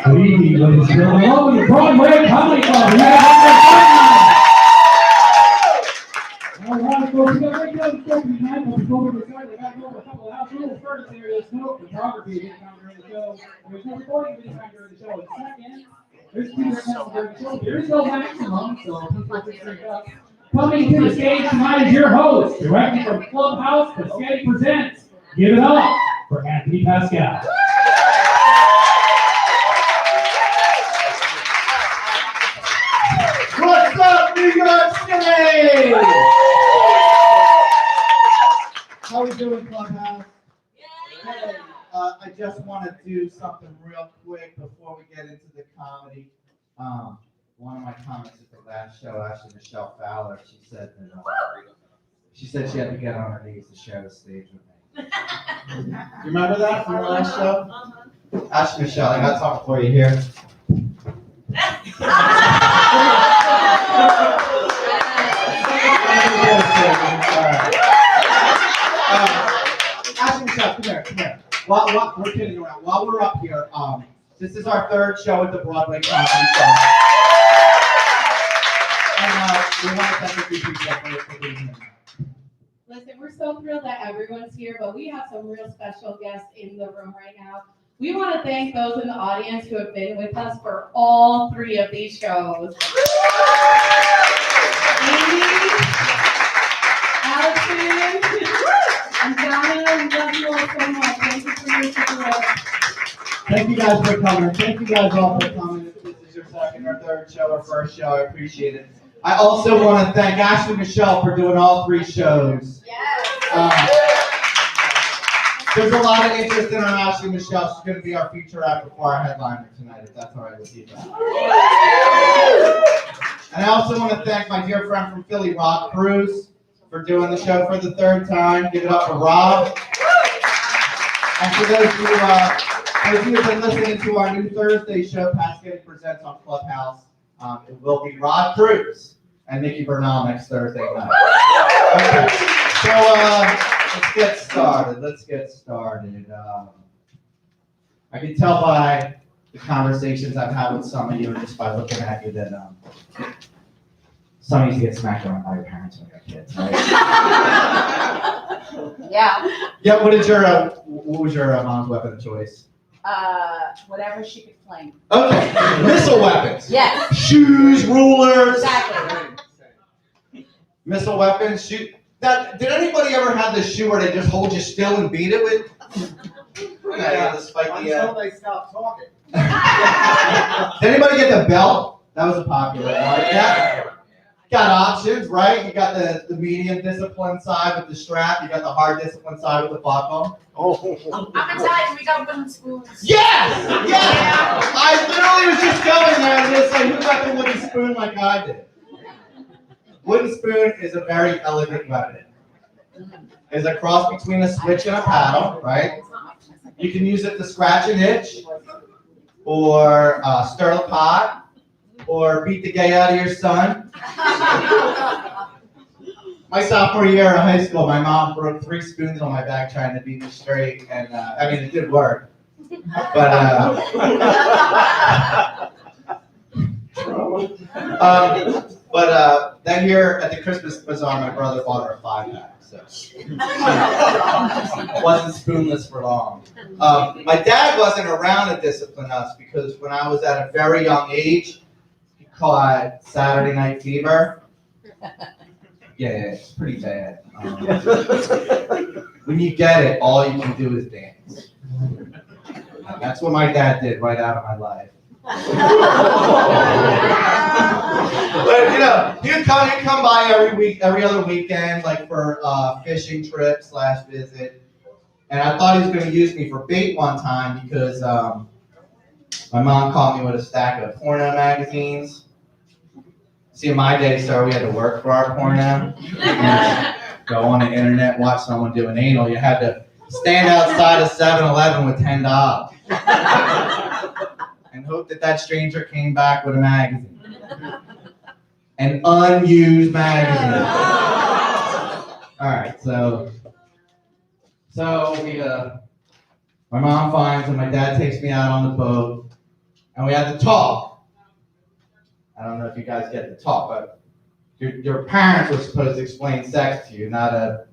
Good evening, ladies and gentlemen. Welcome to Broadway Comedy Club. All right, folks, we got a great deal of stuff tonight, but before we get started, we got to go over a couple of house rules. First, there is no photography at any time during the show. There's no recording at any time during the show. And second, there's two minutes during the show. There is no maximum, so people can drink up. Coming to the stage tonight is your host, directly from Clubhouse, Pascetty presents. Give it up for Anthony Pascal. What's up, New York City? How we doing, Clubhouse? Hey, I just want to do something real quick before we get into the comedy. One of my comments at the last show, actually, Michele Fowler, she said she had to get on her knees to share the stage with me. You remember that from the last show? Actually, Michele, I got something for you here. Actually, Michele, come here. We're kidding around. While we're up here, this is our third show at the Broadway Comedy Club. And we want to thank a few people for being here. Listen, we're so thrilled that everyone's here, but we have some real special guests in the room right now. We want to thank those in the audience who have been with us for all three of these shows. Amy, Allison, and Donna, we love you all so much. Thank you for your support. Thank you guys for coming. Thank you guys all for coming. If this is your second or third show or first show, I appreciate it. I also want to thank Ashley and Michele for doing all three shows. There's a lot of interest in our Ashley and Michele. She's going to be our feature act before our headliner tonight, if that's all right with you guys. And I also want to thank my dear friend from Philly, Rob Cruz, for doing the show for the third time. Give it up for Rob. And for those who have been listening to our new Thursday show, Pascetty Presents on Clubhouse, it will be Rod Cruz and Nikki Bernal next Thursday night. Okay. So let's get started. I can tell by the conversations I've had with some of you, and just by looking at you, that some of you get smacked around by your parents when you're kids, right? Yeah. Yeah. What was your mom's weapon of choice? Whatever she could fling. Okay. Missile weapons. Yes. Shoes, rulers. Exactly. Missile weapons. Shoot. Did anybody ever have this shoe where they just hold you still and beat it with? Yeah. The spiky. Until they stop talking. Did anybody get the belt? That was a popular one. Yeah. Got options, right? You got the medium discipline side with the strap. You got the hard discipline side with the buckle. Oh. I'm Italian. We got wooden spoons. Yes! Yeah! I literally was just going there and just like, who got the wooden spoon like I did? Wooden spoon is a very elegant weapon. It's a cross between a switch and a paddle, right? You can use it to scratch an itch, or stir the pot, or beat the gay out of your son. My sophomore year of high school, my mom broke 3 spoons on my back trying to beat me straight, and I mean, it did work. But that year at the Christmas bazaar, my brother bought her a 5-pack, so wasn't spoonless for long. My dad wasn't around to discipline us because when I was at a very young age, he caught Saturday Night Fever. Yeah, it's pretty bad. When you get it, all you can do is dance. That's what my dad did right out of my life. But he'd come by every other weekend, like for fishing trip / visit. And I thought he was going to use me for bait one time because my mom caught me with a stack of porno magazines. See, in my day, sir, we had to work for our porno. Go on the internet, watch someone do an anal. You had to stand outside of 7-Eleven with $10 and hope that stranger came back with a magazine. An unused magazine. All right, so we my mom finds and my dad takes me out on the boat. and we had to talk. I don't know if you guys get to talk, but your parents were supposed to explain sex to you, not a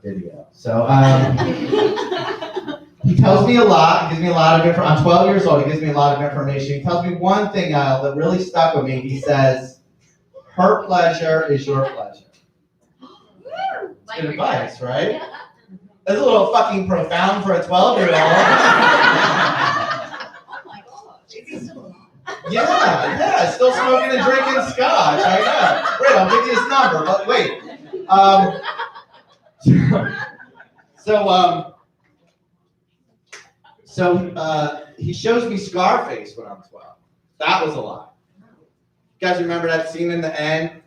video. So he tells me a lot. He gives me a lot of information. I'm 12 years old. He gives me a lot of information. He tells me one thing that really stuck with me. He says, "Her pleasure is your pleasure." It's good advice, right? That's a little fucking profound for a 12-year-old. Oh my God. Is he still alive? Yeah, still smoking and drinking scotch. I know. Wait, I'll give you his number, but wait. So he shows me Scarface when I'm 12. That was a lot. You guys remember that scene in the end?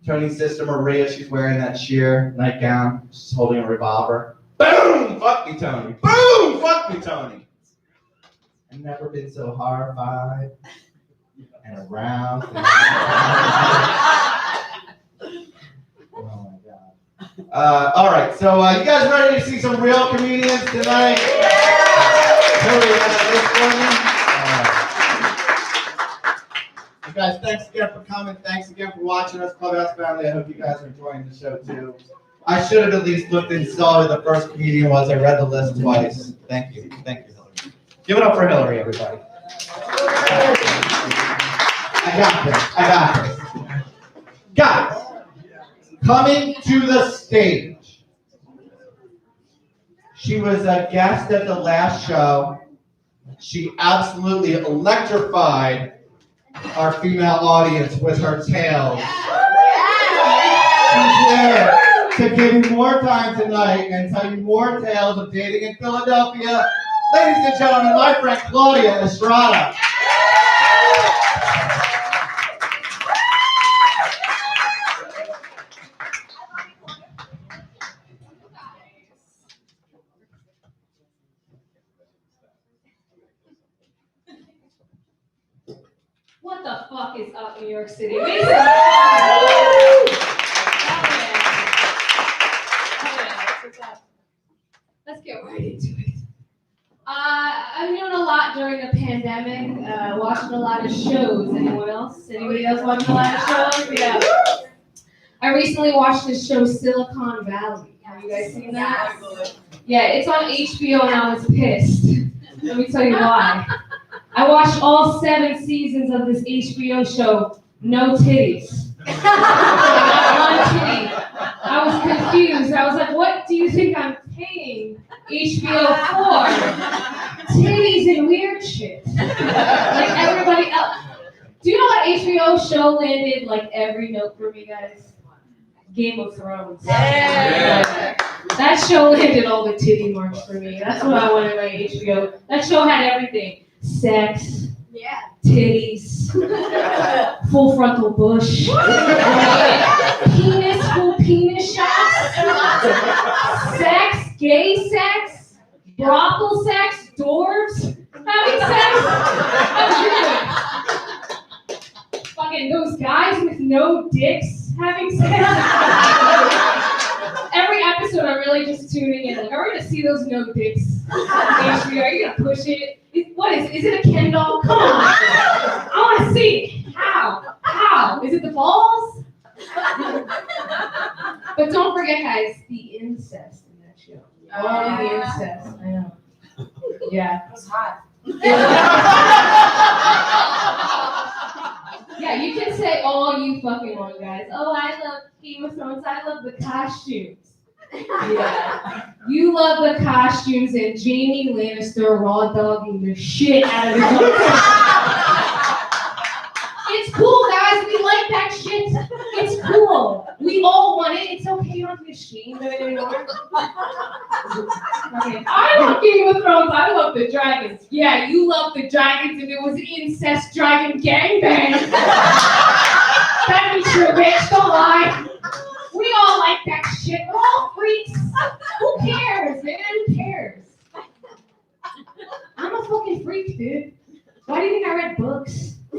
Tony's sister Maria, she's wearing that sheer nightgown. She's holding a revolver. Boom! Fuck me, Tony. Boom! Fuck me, Tony. I've never been so horrified and aroused. Oh my God. All right, so you guys ready to see some real comedians tonight? Hillary, you got a list for me? You guys, thanks again for coming. Thanks again for watching us, Clubhouse family. I hope you guys are enjoying the show too. I should have at least looked and saw who the first comedian was. I read the list twice. Thank you. Thank you, Hillary. Give it up for Hillary, everybody. I got this. Guys, coming to the stage. She was a guest at the last show. She absolutely electrified our female audience with her tales. She's there to give you more time tonight and tell you more tales of dating in Philadelphia. Ladies and gentlemen, my friend Claudia Estrada. What the fuck is up, New York City? Make some Let's get right into it. I'm doing a lot during the pandemic, watching a lot of shows. Anyone else? Anybody else watching a lot of shows? Yeah. I recently watched this show, Silicon Valley. Have you guys seen that? Yeah, it's on HBO and I was pissed. Let me tell you why. I watched all 7 seasons of this HBO show, no titties. Not one titty. I was confused. I was like, what do you think I'm paying HBO for? Titties and weird shit. Like everybody else. Do you know what HBO show landed like every note for me, guys? Game of Thrones. Yeah. That show landed all the titty marks for me. That's what I wanted my HBO. That show had everything. Sex, titties, full frontal bush, penis, full penis shots, sex, gay sex, brothel sex, dwarves having sex. Fucking those guys with no dicks having sex. Every episode, I'm really just tuning in. Like, are we gonna see those no dicks on HBO? Are you gonna push it? What is it a Ken doll? Come on. I want to see. How? Is it the balls? But don't forget, guys, the incest in that show. Oh, the incest. I know. Yeah. It was hot. Yeah, you can say all you fucking want, guys. Oh, I love Game of Thrones. I love the costumes. Yeah. You love the costumes and Jamie Lannister raw dogging the shit out of the dog. It's cool, guys. We like that shit. It's cool. We all want it. It's okay. You don't have to be ashamed of it anymore. Okay. I love Game of Thrones. I love the dragons. Yeah, you love the dragons and it was incest dragon gangbang. That'd be true, bitch. Don't lie. We all like that shit. We're all freaks. Who cares, man? Who cares? I'm a fucking freak, dude. Why do you think I read books? I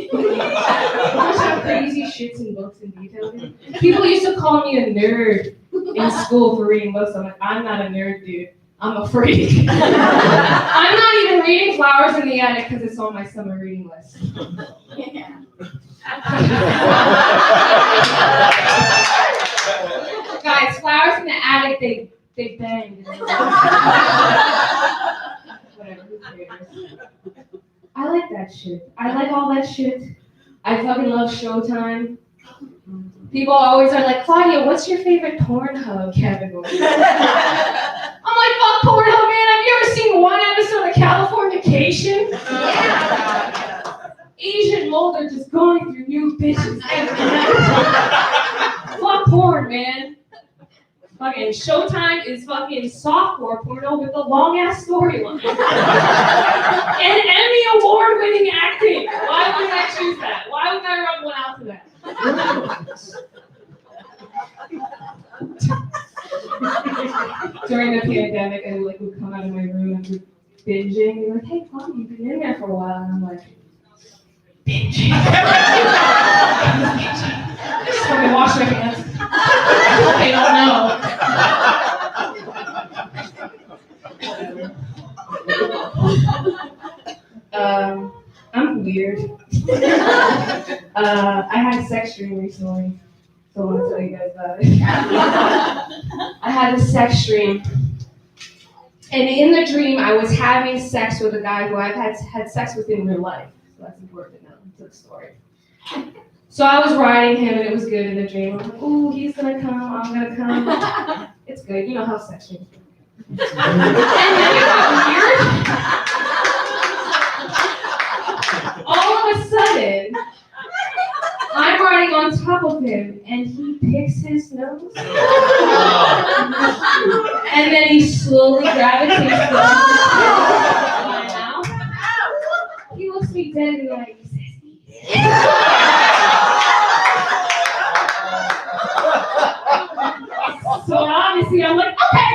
watch how crazy shits in books and details. People used to call me a nerd in school for reading books. I'm like, I'm not a nerd, dude. I'm a freak. I'm not even reading Flowers in the Attic because it's on my summer reading list. Yeah. Guys, Flowers in the Attic, they bang. Whatever, who cares? I like that shit. I like all that shit. I fucking love Showtime. People always are like, Claudia, what's your favorite Pornhub category? I'm like, fuck Pornhub, man. Have you ever seen one episode of Californication? Yeah. Asian Mulder just going through new bitches every night. Fuck porn, man. Fucking Showtime is fucking softcore porno with a long ass storyline. And Emmy Award winning acting. Why would I choose that? Why would I run one out to that? During the pandemic, I would come out of my room and would binging. They're like, hey, Claudia, you've been in there for a while. And I'm like, binging. Just fucking wash my hands. They don't know. I'm weird. I had a sex dream recently, so I want to tell you guys about it. I had a sex dream, and in the dream, I was having sex with a guy who I've had sex with in real life. So that's important to know to the story. So I was riding him, and it was good in the dream. I'm like, ooh, he's gonna come, I'm gonna come. It's good, you know how sex dreams go. And then it got weird. All of a sudden, I'm riding on top of him, and he picks his nose. And then he slowly gravitates towards my mouth. He looks me dead in the eye. He says, so obviously, I'm like, okay.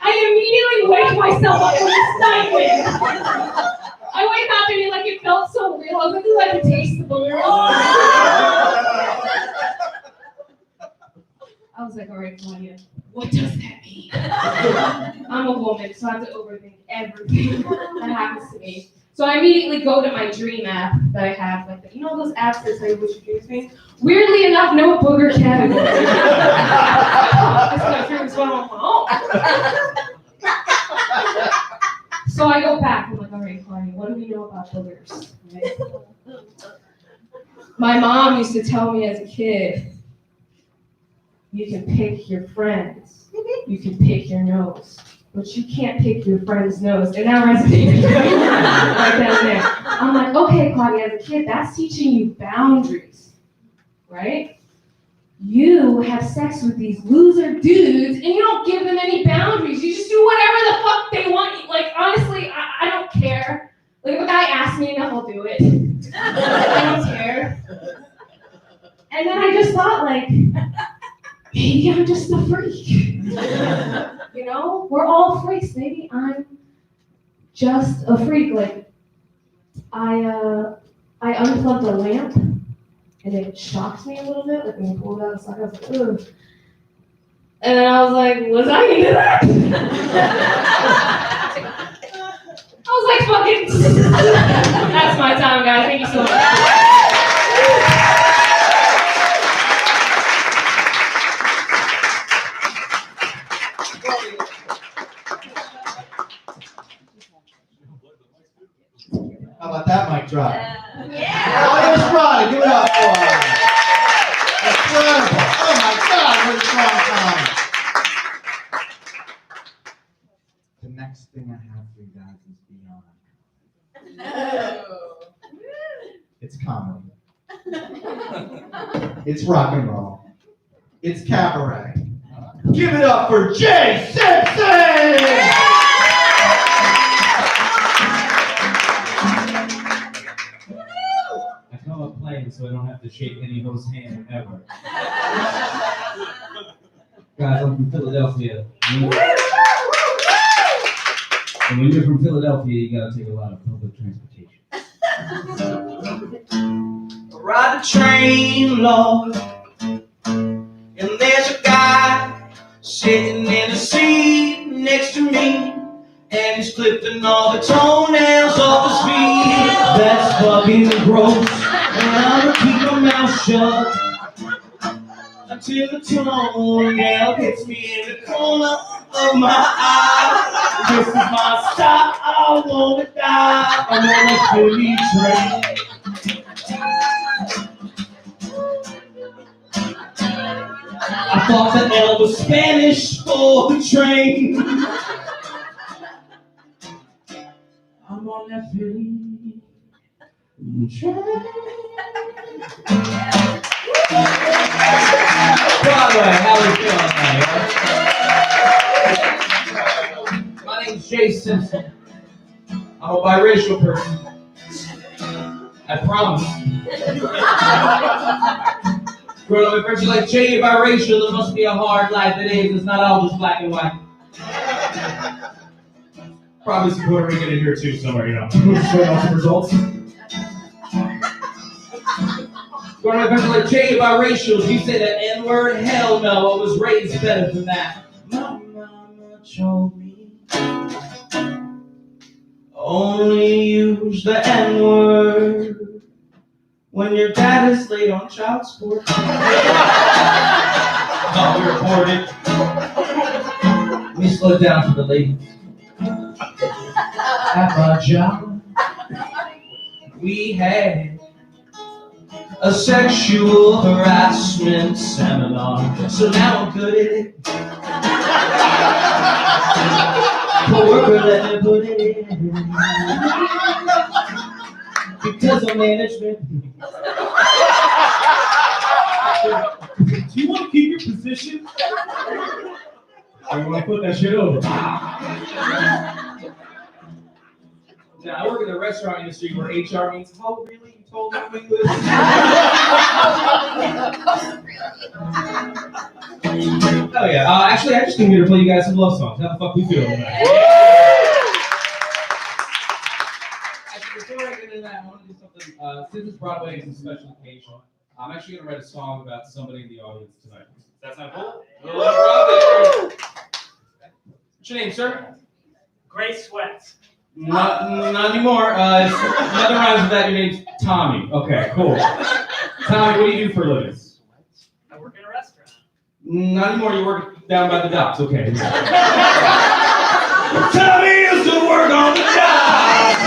I immediately wake myself up from this nightmare. I wake up and it felt so real. I was like, ooh, I can taste the booger. I was like, all right, Claudia, what does that mean? I'm a woman, so I have to overthink everything that happens to me. So I immediately go to my dream app that I have, you know those apps that say what your dreams mean? Weirdly enough, no booger category. This my dreams went on my own. So I go back, I'm like, all right, Claudia, what do we know about boogers? Right? My mom used to tell me as a kid, you can pick your friends, you can pick your nose, but you can't pick your friend's nose. And that resonated right down there. I'm like, okay, Claudia, as a kid, that's teaching you boundaries, right? You have sex with these loser dudes, and you don't give them any boundaries. You just do whatever the fuck they want. Like, honestly, I don't care. Like, if a guy asks me enough, I'll do it. I don't care. And then I just thought, like, maybe I'm just a freak. You know? We're all freaks. Maybe I'm just a freak. Like, I unplugged a lamp, and it shocked me a little bit. Like, when you pulled it out of the socket, I was like, ugh. And then I was like, was I into that? I was like, fucking. That's my time, guys. Thank you so much. How about that mic drop? Yeah. Oh, there's Ronnie. Give it up for her. Incredible. Oh my God, what a strong time. The next thing I have for you guys is beyond. It's comedy. It's rock and roll. It's cabaret. Give it up for Jay Simpson! I come up playing so I don't have to shake any host's hand ever. Guys, I'm from Philadelphia. And when you're from Philadelphia, you gotta take a lot of public transportation. Ride the train, Lord, and there's a guy sitting in a seat next to me, and he's clipping all the toenails off his feet. That's fucking gross, and I'm gonna keep my mouth shut until the toenail hits me in the corner of my eye. This is my stop, I wanna die. I'm on a Philly train. I thought the L was Spanish for the train. I'm on that Philly train. Broadway, how we feeling tonight? My name's Jay Simpson. I'm a biracial person. I promise. Growing up with friends like Jay, you're biracial. It must be a hard life. It is. It's not all just black and white. Probably some Puerto Rican in here too somewhere, you know. Showing off some results. Growing up with friends like Jay, you're biracial. You say the N-word? Hell no. I was raised better than that. My mama told me only use the N-word when your dad is late on child support. Thought we reported. Let me slow it down for the ladies. At my job, we had a sexual harassment seminar, so now I'm good at it. Co-worker, let me put it in. Because of management. Do you want to keep your position? Or you want to put that shit over? Now, I work in the restaurant industry where HR means, oh, really? You told me this? Oh, yeah. Actually, I just came here to play you guys some love songs. How the fuck we feel tonight? Actually, before I get into that, I want to do something. Since it's Broadway, it's a special occasion. I'm actually going to write a song about somebody in the audience tonight. Does that sound cool? What's your name, sir? Gray Sweats. Not anymore. Nothing rhymes with that. Your name's Tommy. Okay, cool. Tommy, what do you do for a living? I work in a restaurant. Not anymore. You work down by the docks. Okay. Tommy used to work on the docks.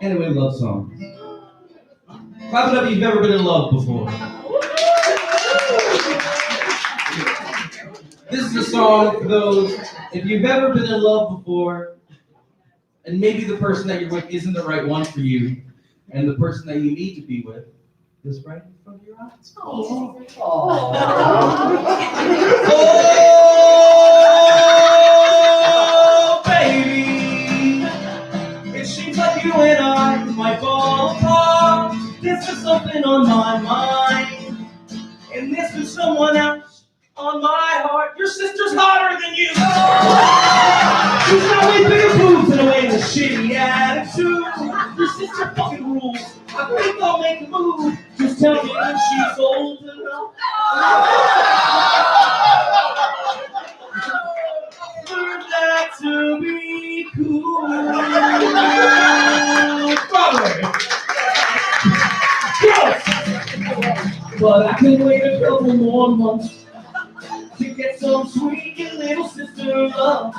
Anyway, love song. Clap it up if you've ever been in love before. This is a song for those, if you've ever been in love before, and maybe the person that you're with isn't the right one for you, and the person that you need to be with is right in front of your eyes. Oh, baby, it seems like you and I might fall apart. This is something on my mind, and this is someone else on my heart. Your sister's hotter than you. She's got way bigger boobs and a way with a shitty attitude. Your sister fucking rules. I think I'll make a move. Just tell me when she's old enough. For that to be cool. Broadway. Yes. But I can wait a couple more months to get some sweet little sister love.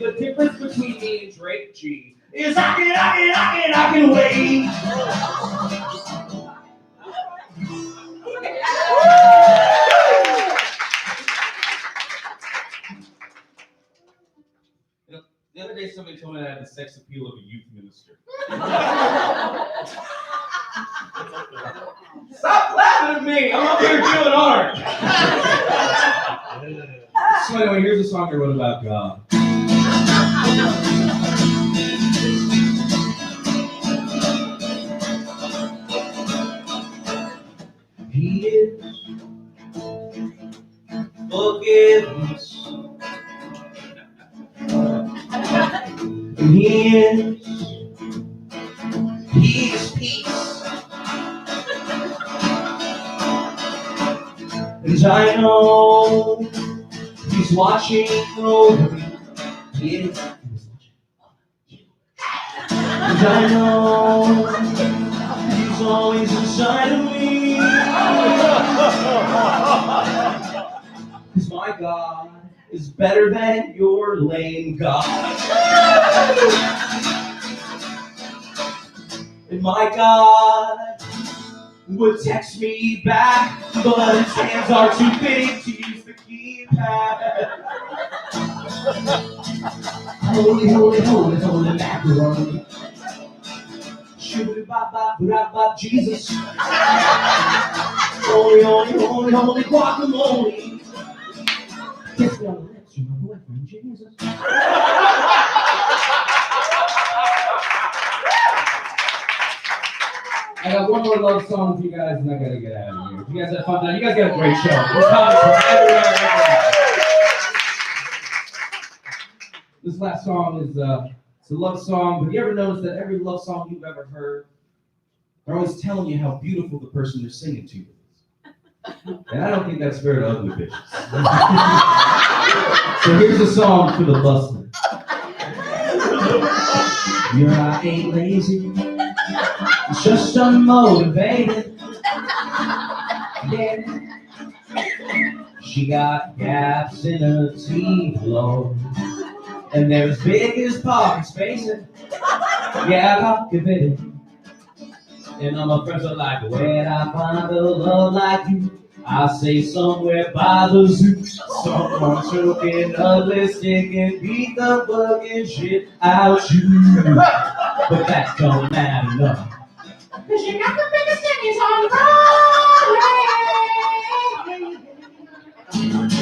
The difference between me and Drake G is I can wait. You know, the other day somebody told me that I had the sex appeal of a youth minister. Stop laughing at me! I'm up here doing art! So anyway, here's a song I wrote about God. He is forgiveness. And He is peace. And I know he's watching over me. Yes. And I know he's always inside of me. 'Cause my God is better than your lame God. And my God would text me back, but his hands are too big to use the keypad. Holy, holy, holy, holy macaroni. Shoo-ba-ba-ba-ba-ba, Jesus. Holy, holy, holy, holy guacamole. Kiss me on the lips, you're my boyfriend, Jesus. I got one more love song for you guys, and I gotta get out of here. You guys had fun tonight. You guys got a great show. There's comments from everywhere. This last song is it's a love song, but you ever notice that every love song you've ever heard, they're always telling you how beautiful the person they're singing to is. And I don't think that's fair to ugly bitches. So here's a song for the buster. I ain't lazy, it's just unmotivated. Yeah. She got gaps in her teeth, Lord, and they're as big as parking spaces. Yeah, I'm captivated. And all my friends are like, where'd I find a love like you? I say somewhere by the zoo. Someone choking, ugly, sticking, beat the fucking shit out you. But that don't matter, no. 'Cause you got the biggest titties on Broadway.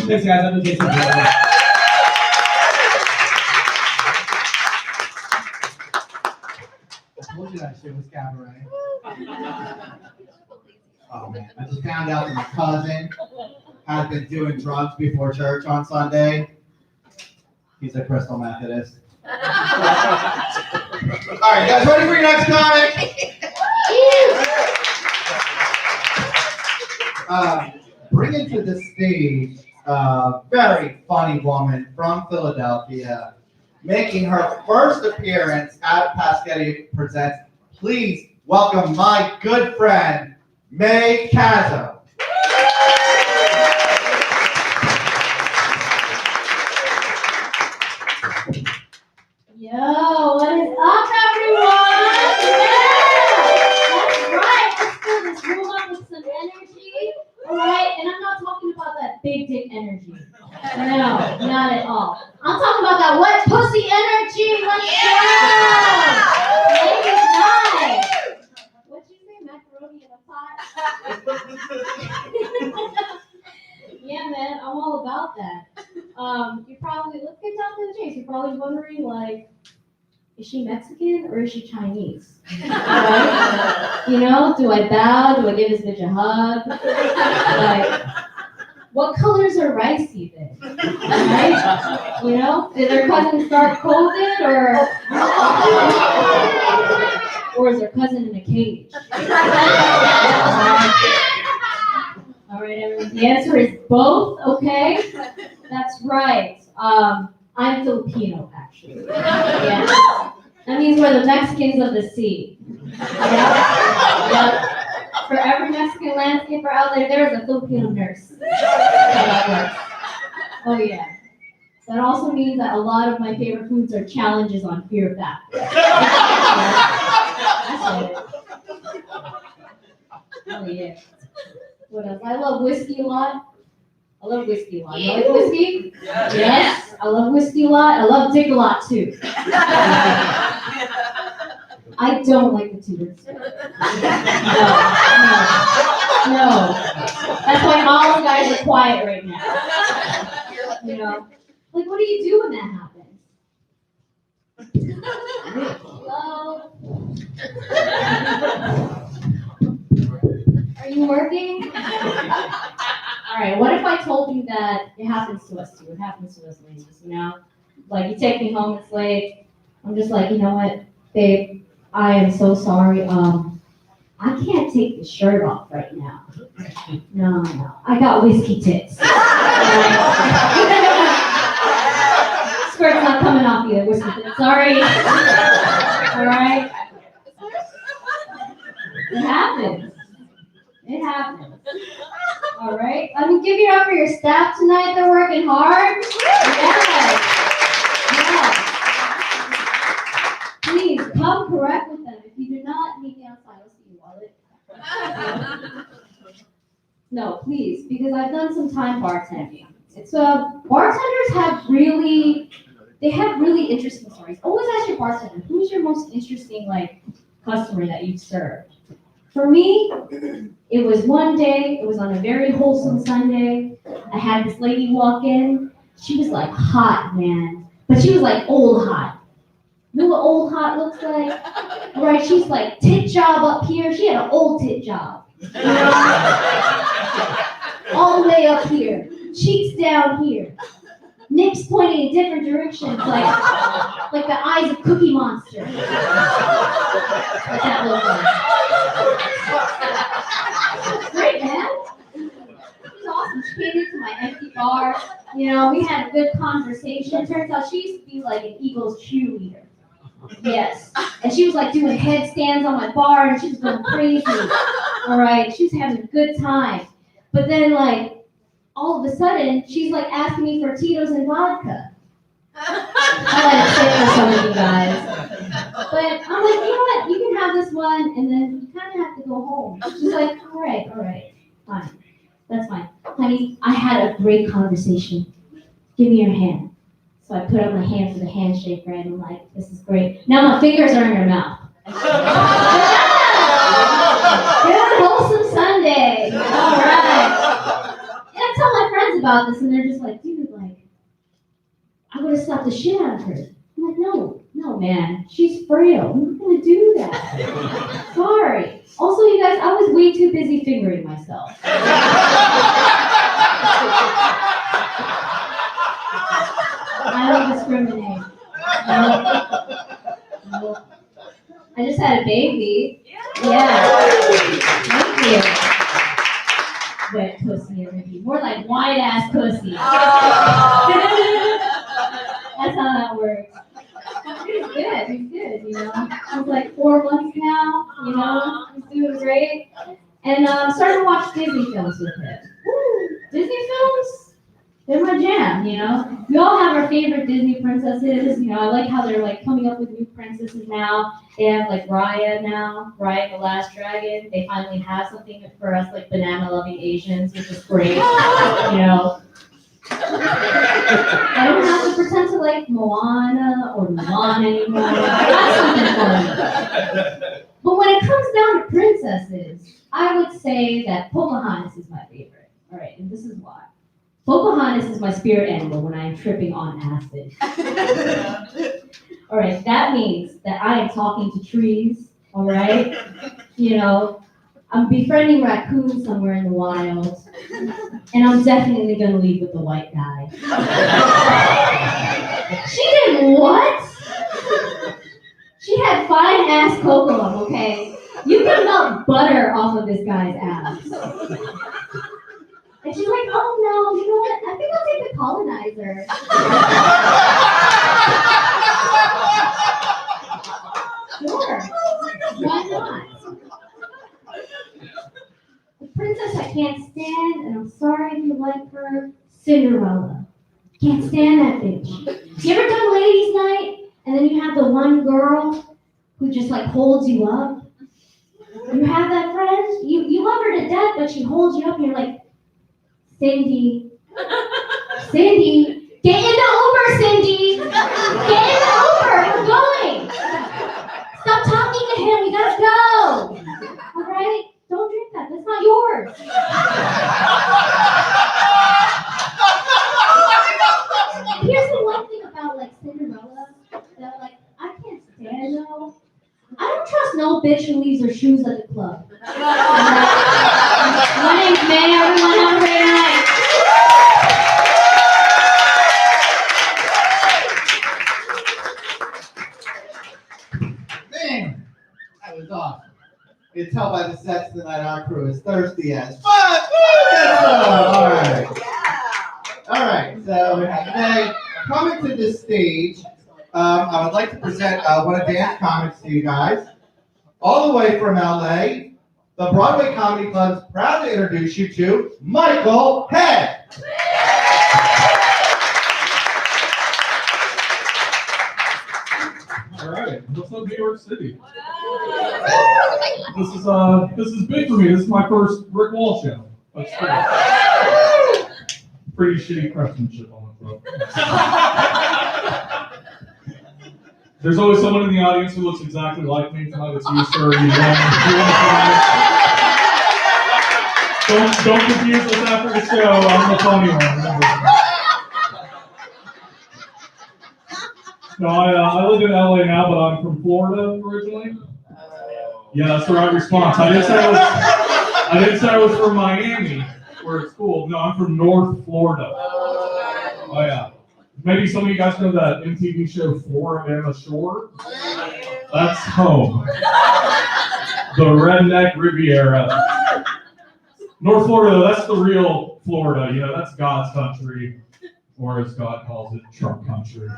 Thanks, guys. I'm Jason. I told you that shit was cabaret. Oh man, I just found out that my cousin has been doing drugs before church on Sunday. He's a Crystal Methodist. All right, you guys ready for your next comic? Bringing to the stage a very funny woman from Philadelphia, making her first appearance at Pascetty Presents. Please welcome my good friend, May Cazzo. Yo, what is up, everyone? Yeah, that's right. Let's fill this room up with some energy, all right? And I'm not talking about that big dick energy. No, not at all. I'm talking about that wet pussy energy. Let's go. Ladies night. What'd you say, macaroni in a pot? Yeah, man, I'm all about that. Let's get down to the chase. You're probably wondering, like, is she Mexican or is she Chinese? Right? You know, do I bow? Do I give this bitch a hug? Like, what colors are rice even? Right? You know, did her cousin start COVID or is her cousin in a cage? All right, everyone. The answer is both, okay? That's right. I'm Filipino, actually. Yeah. That means we're the Mexicans of the sea. Yep. For every Mexican landscaper out there, there is a Filipino nurse. Oh, yeah. That also means that a lot of my favorite foods are challenges on Fear Factor. That's it. Oh, yeah. What else? I love whiskey a lot. You like whiskey? Yes. I love whiskey a lot. I love dick a lot too. I don't like the two-word stuff. No. That's why all the guys are quiet right now. You know, like, what do you do when that happens? Hello. Are you working? All right, what if I told you that it happens to us too? It happens to us ladies, you know? Like, you take me home, it's late. I'm just like, you know what, babe, I am so sorry. I can't take the shirt off right now. No, I got whiskey tits. Skirt's not coming off either, whiskey tits. Sorry. All right. It happens. It happens. All right. Let me give it up for your staff tonight. They're working hard. Yes. Yes. Please come correct with them. If you do not, meet me outside. I'll see you, wallet. No, please, because I've done some time bartending. It's bartenders have really interesting stories. Always ask your bartender, who's your most interesting customer that you've served? For me, it was one day, it was on a very wholesome Sunday. I had this lady walk in. She was hot, man. But she was old hot. You know what old hot looks like? Right, she's tit job up here. She had an old tit job. You know? All the way up here. Cheeks down here. Nips pointing in different directions, like the eyes of Cookie Monster. What that looked like. Great, man. It was awesome. She came into my empty bar. We had a good conversation. Turns out she used to be an Eagles cheerleader. Yes. And she was doing headstands on my bar and she was going crazy. All right. She was having a good time. But then all of a sudden, she's asking me for Tito's and vodka. I let it sit for some of you guys. But I'm you know what? You can have this one, and then you kind of have to go home. She's all right, fine. That's fine. Honey, I had a great conversation. Give me your hand. So I put up my hand for the handshake, right? I'm this is great. Now my fingers are in her mouth. Good wholesome Sunday. All right. And I tell my friends about this, and they're just dude, I would have slapped the shit out of her. I'm no, man, she's frail. I'm not gonna do that. Sorry. Also, you guys, I was way too busy fingering myself. I don't discriminate. No. I just had a baby. Yeah. Thank you. Wet pussy energy. More white ass pussy. That's how that works. He's good. He's good. He's 4 months now. He's doing great. And I'm starting to watch Disney films with him. Woo! Disney films? They're my jam. We all have our favorite Disney princesses. I like how they're coming up with new princesses now. They have Raya now, Raya the Last Dragon. They finally have something for us banana loving Asians, which is great. I don't have to pretend to Moana or Mulan anymore. That's something for me. But when it comes down to princesses, I would say that Pocahontas is my favorite. All right, and this is why. Pocahontas is my spirit animal when I am tripping on acid. All right, that means that I am talking to trees, all right? I'm befriending raccoons somewhere in the wild, and I'm definitely going to leave with the white guy. She did what? She had fine ass cocoa, okay? You can melt butter off of this guy's ass. And she's oh no, you know what? I think I'll take the colonizer. Sure. Why not? The princess I can't stand, and I'm sorry if you like her, Cinderella. Can't stand that bitch. You ever done ladies' night, and then you have the one girl who just holds you up? You have that friend? You love her to death, but she holds you up, and you're Cindy, get in the Uber, Cindy! Get in the Uber, we're going! Stop talking to him, we gotta go! All right? Don't drink that, that's not yours. And here's the one thing about Cinderella that I can't stand though. I don't trust no bitch who leaves her shoes at the club. My name's May, everyone have a great night. Man, that was awesome. It's tell by the sets tonight our crew is thirsty as fuck. Yes, sir. All right. So today, coming to this stage, I would like to present one of Dan's comics to you guys. All the way from LA, the Broadway Comedy Club is proud to introduce you to Michael Head. All right, what's up, New York City? This is big for me. This is my first Rick Wall show. That's cool. Pretty shitty craftsmanship on the front. There's always someone in the audience who looks exactly like me tonight. It's you, sir. Don't confuse us after the show. I'm the funny one. Remember. No, I live in LA now, but I'm from Florida originally. Yeah, that's the right response. I didn't say I was from Miami, where it's cool. No, I'm from North Florida. Oh yeah. Maybe some of you guys know that MTV show Florida Shore. That's home. The redneck Riviera. North Florida, that's the real Florida. You know, that's God's country. Or as God calls it, Trump country.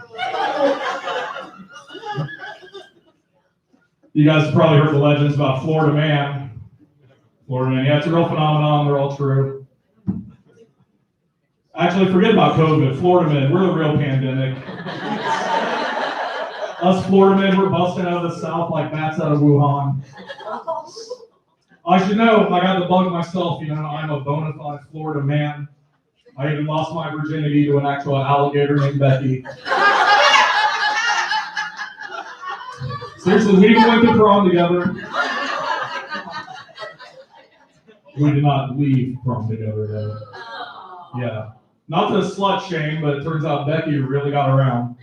You guys have probably heard the legends about Florida Man. Florida Man, yeah, it's a real phenomenon. They're all true. Actually, forget about COVID. Florida Men, we're the real pandemic. Us Florida men, we're busting out of the South like bats out of Wuhan. I should know, I got the bug myself, you know, I'm a bona fide Florida man. I even lost my virginity to an actual alligator named Becky. Seriously, we even went to prom together. We did not leave prom together, though. Yeah. Not to slut shame, but it turns out Becky really got around.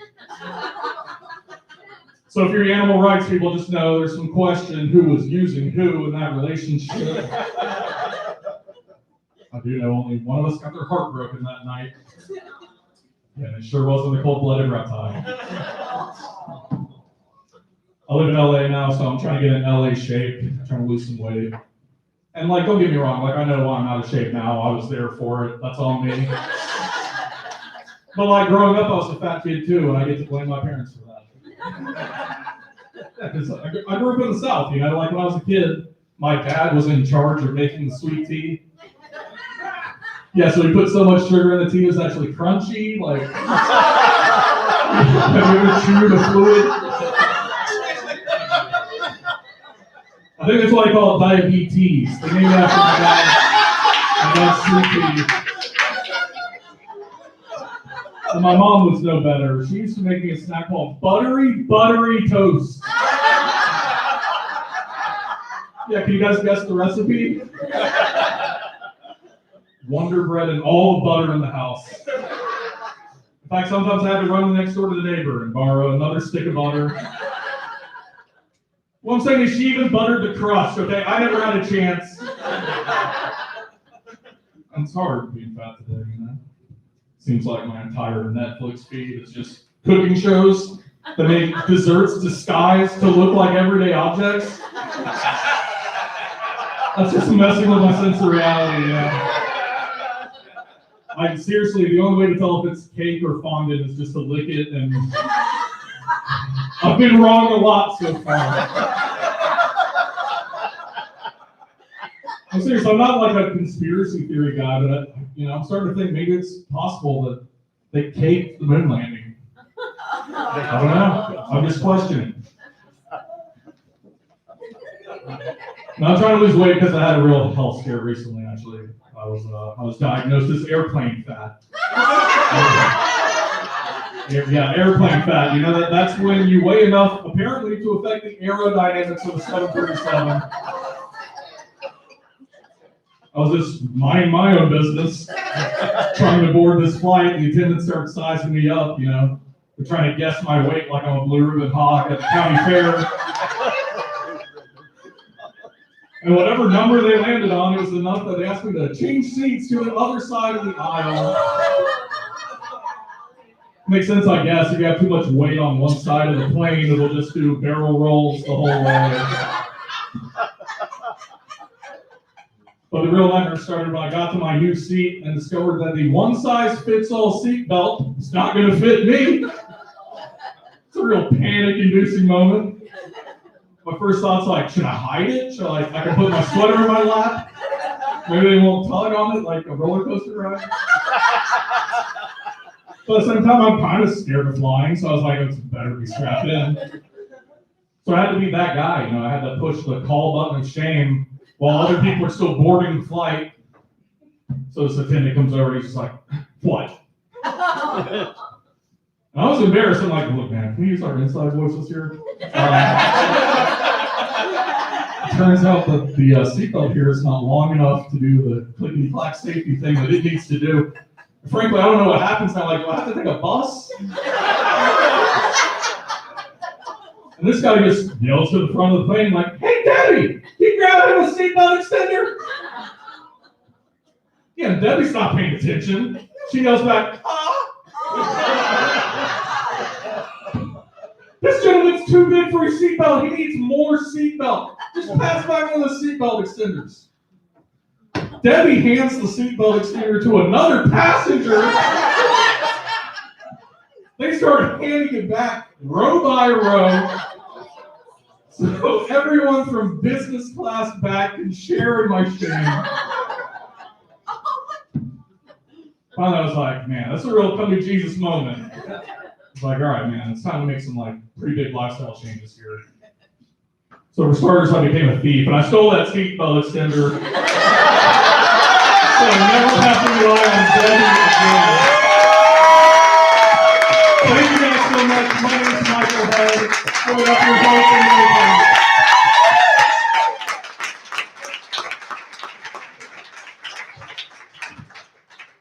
So if you're animal rights people, just know there's some question who was using who in that relationship. I do know only one of us got their heart broken that night. Yeah, and it sure wasn't a cold-blooded reptile. I live in LA now, so I'm trying to get in LA shape, trying to lose some weight. And like, don't get me wrong, like I know why I'm out of shape now. I was there for it. That's on me. But like growing up, I was a fat kid too, and I get to blame my parents for that. Yeah, because I grew up in the South, you know, like when I was a kid, my dad was in charge of making the sweet tea. Yeah, so he put so much sugar in the tea, it was actually crunchy, like, have you ever chewed a fluid? I think that's why they call it diabetes. They named it after my dad's sweet tea. And my mom was no better. She used to make me a snack called buttery toast. Yeah, can you guys guess the recipe? Wonder Bread and all the butter in the house. In fact, sometimes I had to run next door to the neighbor and borrow another stick of butter. What I'm saying is she even buttered the crust, okay? I never had a chance. And it's hard being fat today, you know? Seems like my entire Netflix feed is just cooking shows that make desserts disguised to look like everyday objects. That's just messing with my sense of reality, you know? Like, seriously, the only way to tell if it's cake or fondant is just to lick it, and I've been wrong a lot so far. I'm serious, I'm not like a conspiracy theory guy, but I'm starting to think maybe it's possible that they caked the moon landing. I don't know. I'm just questioning. Now, I'm trying to lose weight because I had a real health scare recently, actually. I was diagnosed as airplane fat. Yeah, airplane fat. You know, that's when you weigh enough, apparently, to affect the aerodynamics of a 737. I was just minding my own business, trying to board this flight. The attendants started sizing me up, you know. They're trying to guess my weight like I'm a blue ribbon hog at the county fair. And whatever number they landed on, it was enough that they asked me to change seats to the other side of the aisle. Makes sense, I guess. If you have too much weight on one side of the plane, it'll just do barrel rolls the whole way. But the real nightmare started when I got to my new seat and discovered that the one-size-fits-all seat belt is not going to fit me. It's a real panic-inducing moment. My first thought's like, should I hide it? Should I can put my sweater in my lap? Maybe they won't tug on it like a roller coaster ride. But at the same time, I'm kind of scared of flying, so I was like, it's better be strapped in. So I had to be that guy, I had to push the call button of shame while other people are still boarding the flight. So this attendant comes over and he's just like, what? And I was embarrassed. I'm like, look, man, can we use our inside voices here? Turns out that the seatbelt here is not long enough to do the clickety-clack safety thing that it needs to do. Frankly, I don't know what happens now. Like, do I have to take a bus? And this guy just yells to the front of the plane like, hey, Debbie, can you grab him a seatbelt extender? Yeah, and Debbie's not paying attention. She yells back, this gentleman's too big for his seatbelt. He needs more seatbelt. Just pass by one of the seatbelt extenders. Debbie hands the seatbelt extender to another passenger. They start handing it back row by row. So everyone from business class back can share in my shame. Finally, I was like, man, that's a real come to Jesus moment. It's like, all right, man, it's time to make some pretty big lifestyle changes here. So for starters, I became a thief, and I stole that seatbelt extender. So I never have to rely on Debbie again. Thank you guys so much. My name is Michael Head. Put up your votes and everything.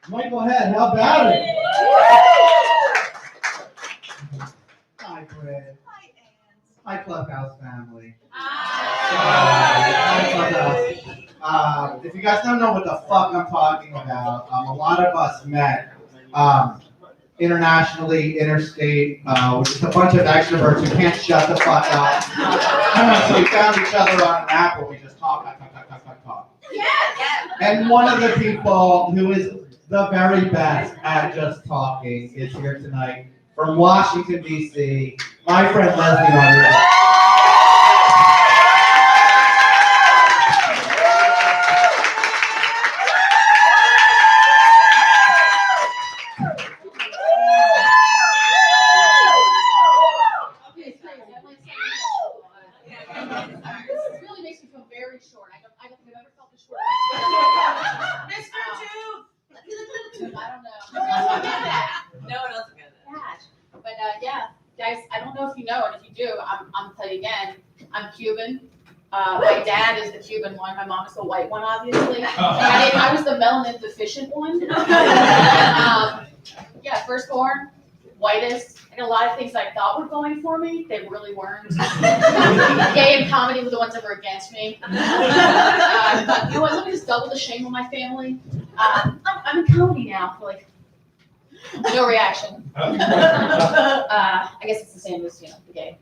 Michael Head, how about it? Hi, Fred. Hi, Clubhouse family. Hi, Clubhouse. If you guys don't know what the fuck I'm talking about, a lot of us met internationally, interstate, which is a bunch of extroverts who can't shut the fuck up. So we found each other on an app where we just talk. And one of the people who is the very best at just talking is here tonight from Washington, D.C., my friend Leslie Rodriguez. I'm tell you again, I'm Cuban. My dad is the Cuban one. My mom is the white one, obviously. I was the melanin deficient one. Yeah, firstborn, whitest. And a lot of things I thought were going for me, they really weren't. Gay and comedy were the ones that were against me. But you know what? Let me just double the shame on my family. I'm in comedy now for no reaction. I guess it's the same as the gay.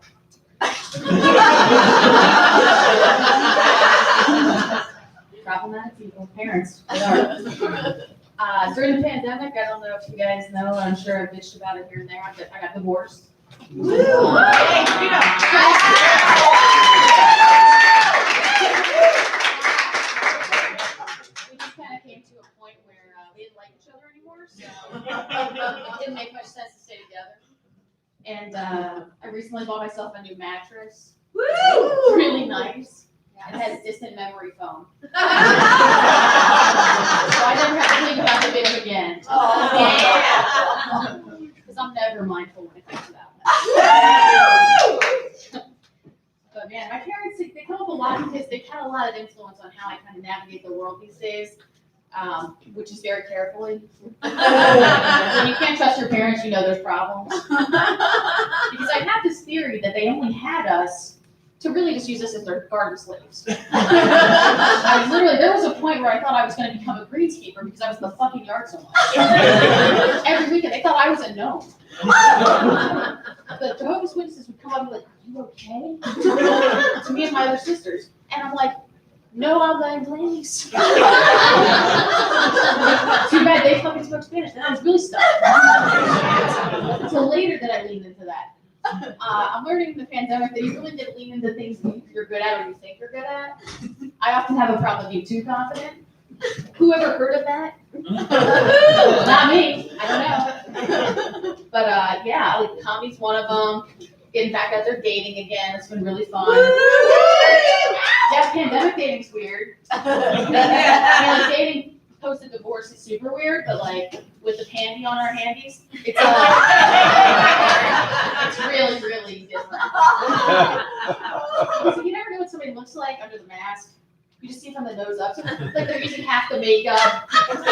Problematic people, parents. They are. During the pandemic, I don't know if you guys know, I'm sure I bitched about it here and there. I got divorced. We just kind of came to a point where we didn't like each other anymore, so it didn't make much sense to stay together. And I recently bought myself a new mattress. Woo! It's really nice. It has distant memory foam. So I never have to think about the bitch again. Oh, yeah. Because I'm never mindful when it comes to that. But man, my parents, they come up a lot because they've had a lot of influence on how I kind of navigate the world these days. Which is very carefully. When you can't trust your parents, you know there's problems. Because I have this theory that they only had us to really just use us as their garden slaves. There was a point where I thought I was going to become a greenskeeper because I was in the fucking yard so much. Every weekend, they thought I was a gnome. The Jehovah's Witnesses would come up and be like, "Are you okay?" To me and my other sisters. And I'm like, No habla inglés. Too bad they fucking spoke Spanish. Then I was really stuck. Until later that I leaned into that. I'm learning in the pandemic that you really need to lean into things you're good at or you think you're good at. I often have a problem being too confident. Who ever heard of that? Not me. I don't know. But yeah, like comedy's one of them. Getting back out there dating again. It's been really fun. Yeah, pandemic dating's weird. Like dating post-divorce is super weird, but like with the pandy on our handies, it's it's really, really different. So you never know what somebody looks like under the mask. You just see from the nose up. So like they're using half the makeup. I mean,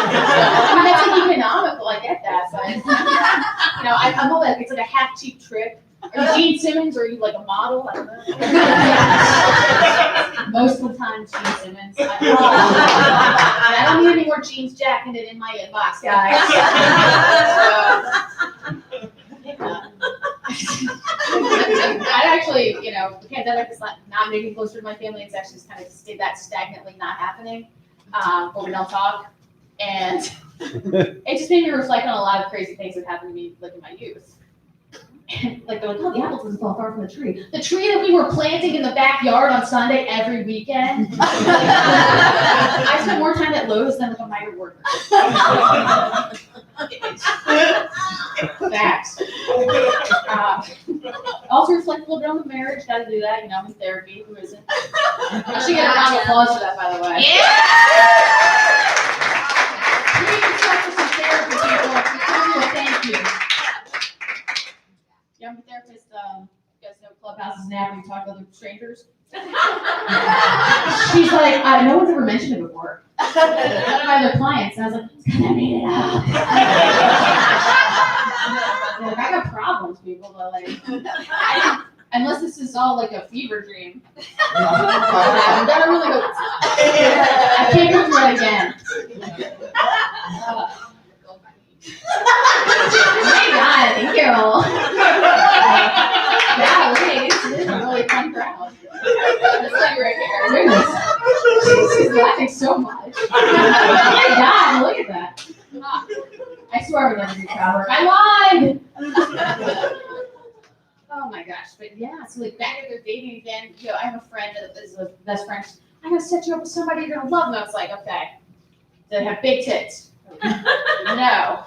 that's like economical. I get that, but you know, I'm all that. It's like a half cheap trick. Are you Gene Simmons or are you like a model? I don't know. Most of the time, Gene Simmons. I don't need any more jeans jacketed in my inbox, guys. I actually, you know, the pandemic is not making closer to my family. It's actually just kind of stayed that stagnantly not happening. But we don't talk. And it just made me reflect on a lot of crazy things that happened to me like in my youth. Like they're like, oh, the apple doesn't fall far from the tree. The tree that we were planting in the backyard on Sunday every weekend. I spent more time at Lowe's than with a migrant worker. Facts. Also reflect a little bit on the marriage. Got to do that. You know, I'm in therapy. Who isn't? I should get a round of applause for that, by the way. Yeah. Please accept some therapy, people. Tell me a thank you. Yeah, I'm a therapist. You guys know Clubhouse is an app where you talk to other strangers. She's like, no one's ever mentioned it before. One of my other clients, and I was like, it's because I made it up. Like, I got problems, people, but like, unless this is all like a fever dream. I'm gonna really go. I can't go through it again. Hey God, thank you. Golly, this is a really fun crowd. This lady right here. Goodness. She's laughing so much. Oh my God, look at that. I swear I would never do crowd work. I lied! Oh my gosh, but yeah, so like back at their dating again, you know, I have a friend that is a best friend. I'm gonna set you up with somebody you're gonna love. And I was like, okay. Do they have big tits? No.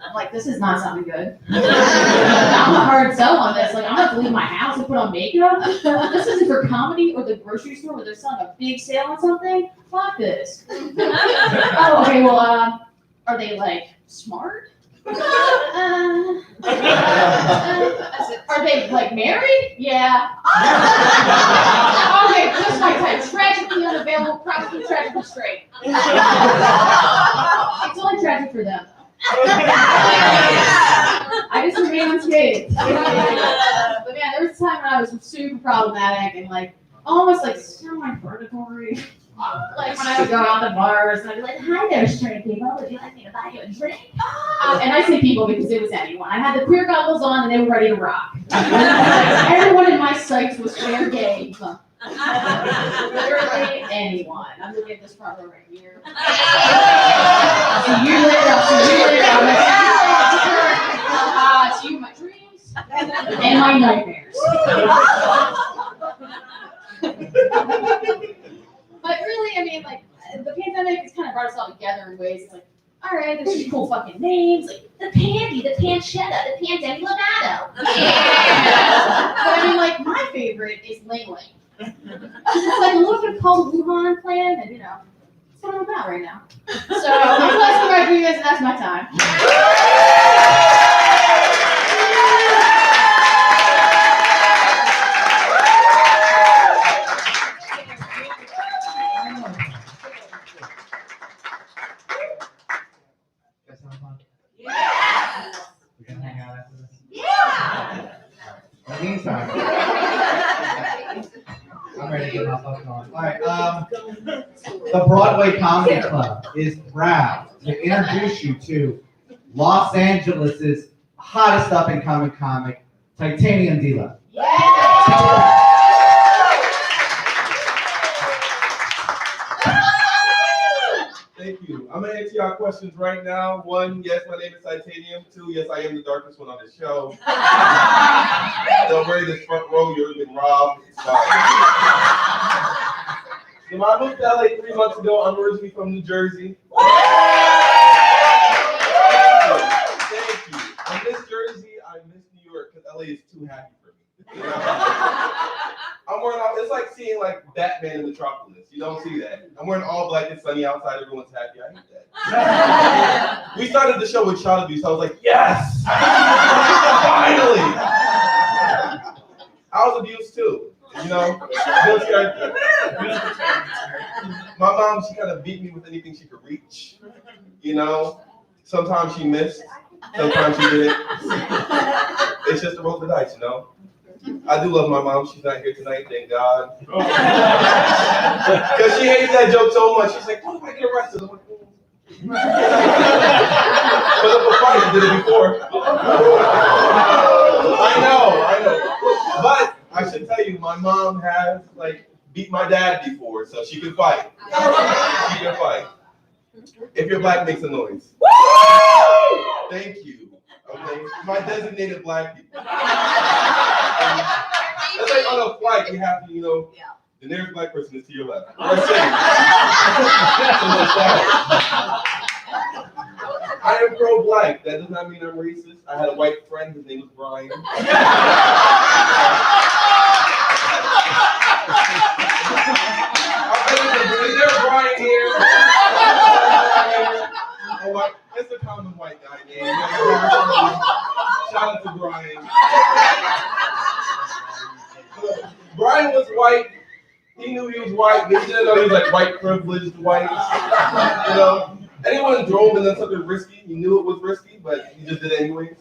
I'm like, this is not sounding good. I'm a hard sell on this. Like, I'm gonna have to leave my house and put on makeup. This isn't for comedy or the grocery store where they're selling a big sale on something. Fuck this. Oh, okay, well, are they like smart? Are they like married? Yeah. Okay, just my type. Tragically unavailable, probably tragically straight. It's only tragic for them. I just remain unscathed. But man, there was a time when I was super problematic and like almost like semi-predatory. Like when I would go out to bars and I'd be like, hi there, straight people, would you like me to buy you a drink? And I say people because it was anyone. I had the queer goggles on and they were ready to rock. Everyone in my sights was fair game. Literally anyone. I'm looking at this front row right here. See you later. See you in my dreams and my nightmares. But really, I mean, like, the pandemic has kind of brought us all together in ways like, all right, there's these cool fucking names, like the Pandy, the Pancetta, the Pandemic Lovato. Yeah. But I mean, like, my favorite is Ling Ling. It's like a little bit called Wuhan plan, and you know, that's what I'm about right now. So I'm glad somebody doing this, and that's my time. Meantime, I'm ready to get my fucking on. All right, the Broadway Comedy Club is proud to introduce you to Los Angeles' hottest up-and-coming comic, Titanium Dila. I'm gonna answer y'all questions right now. 1, yes, my name is Titanium. 2, yes, I am the darkest one on the show. Don't worry, this front row, you've been robbed. It's fine. So I moved to LA 3 months ago. I'm originally from New Jersey. Thank you. I miss Jersey. I miss New York because LA is too happy for me. You know? I'm wearing all, it's like seeing like Batman in Metropolis. You don't see that. I'm wearing all black, it's sunny outside, everyone's happy. I hate that. We started the show with child abuse, so I was like, yes! Finally! I was abused too, you know? My mom, she kind of beat me with anything she could reach, you know? Sometimes she missed, sometimes she didn't. It's just a roll of the dice, you know? I do love my mom. She's not here tonight, thank God. Because she hates that joke so much. She's like, what if I get arrested? I'm like, put up a fight. You did it before. I know. But I should tell you, my mom has like beat my dad before, so she can fight. She can fight. If you're black, makes a noise. Thank you. Okay, my designated black people. That's like on a flight, you have to, you know, the nearest black person is to your left. I am pro-black. That does not mean I'm racist. I had a white friend, his name was Brian. Is there a Brian here? It's a common white guy name. Shout out to Brian. Brian was white. He knew he was white, but he didn't know he was like white privileged white. You know, anyone drove and done something risky, he knew it was risky, but he just did it anyways.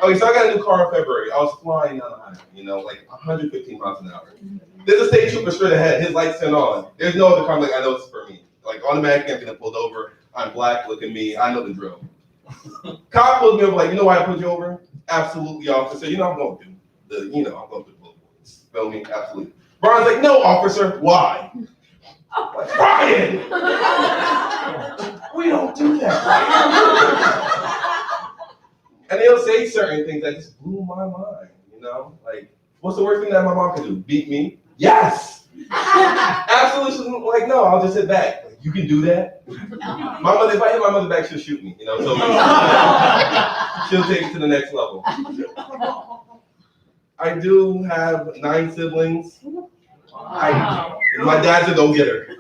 Okay, so I got a new car in February. I was flying down the highway, you know, like 115 miles an hour. There's a state trooper straight ahead. His lights turn on. There's no other car. I'm like, I know this is for me. Like automatically, I'm getting pulled over. I'm black. Look at me. I know the drill. Cop pulls me over. Like, you know why I pulled you over? Absolutely, officer. You know I'm going through I'm going through the bullet points. Feel me? Absolutely. Brian's like, no, officer. Why? Like, Brian! We don't do that, Brian. And he'll say certain things that just blew my mind, you know? Like, what's the worst thing that my mom could do? Beat me? Yes! Absolutely. She's like, no, I'll just sit back. Like, you can do that? My mother, if I hit my mother back, she'll shoot me, you know? So she'll take it to the next level. I do have 9 siblings. My dad's a go-getter.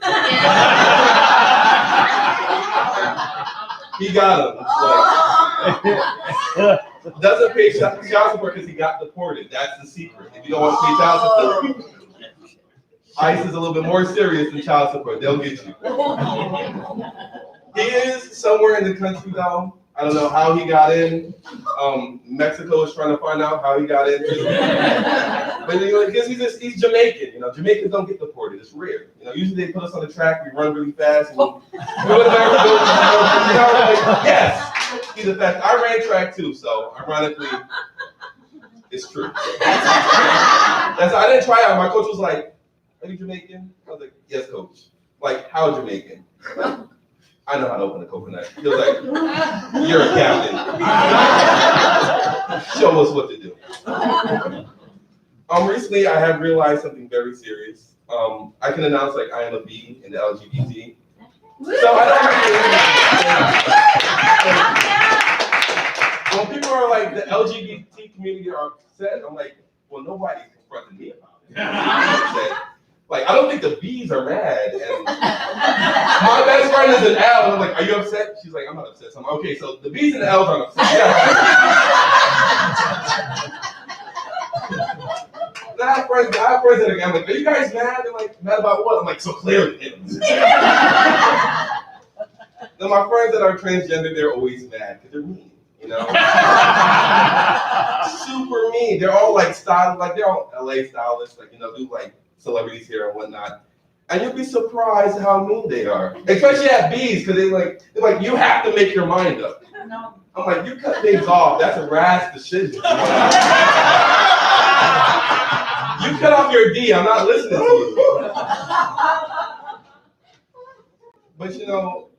He got them. Doesn't pay child support because he got deported. That's the secret. If you don't want to pay child support, ICE is a little bit more serious than child support. They'll get you. He is somewhere in the country though. I don't know how he got in. Mexico is trying to find out how he got in. But you know, because he's Jamaican. You know, Jamaicans don't get deported. It's rare. You know, usually they put us on the track. We run really fast. And we go to America. Like, yes, he's the fast. I ran track too, so ironically, it's true. I didn't try out. My coach was like, "Are you Jamaican?" I was like, "Yes, coach." Like, how Jamaican? Like, I know how to open a coconut. He was like, you're a captain. Show us what to do. Recently, I have realized something very serious. I can announce like I am a B in the LGBT. So I don't when people are like, the LGBT community are upset, I'm like, well, nobody's confronting me about it. Like, I don't think the B's are mad. And my best friend is an L, and I'm like, are you upset? She's like, I'm not upset. So I'm like, okay, so the B's and the L's aren't upset. Yeah. I have friends that are, I'm like, are you guys mad? They're like, mad about what? I'm like, so clearly. Then my friends that are transgender, they're always mad because they're mean, you know? Super mean. They're all like style, like they're all LA stylists, like, you know, do like celebrities here and whatnot. And you'll be surprised how mean they are. Especially at B's, because they're like, you have to make your mind up. No. I'm like, you cut things off. That's a rash decision. You cut off your D, I'm not listening to you. But you know,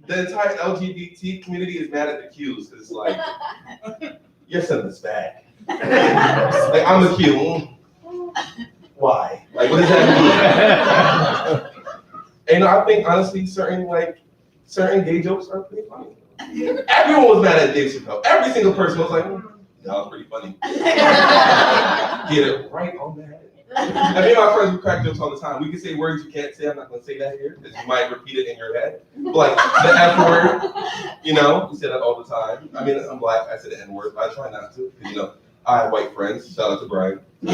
the entire LGBT community is mad at the Qs because it's like, you're sending this back. Like, I'm a Q. Why? Like, what does that mean? And I think, honestly, certain gay jokes are pretty funny. Everyone was mad at Dave Chappelle. Every single person was like, that was pretty funny. Get it right on the head. And me and my friends, we crack jokes all the time. We can say words you can't say. I'm not going to say that here because you might repeat it in your head. But like the F word, you know, we say that all the time. I mean, I'm black. I say the N word, but I try not to because, you know, I have white friends. Shout out to Brian. No,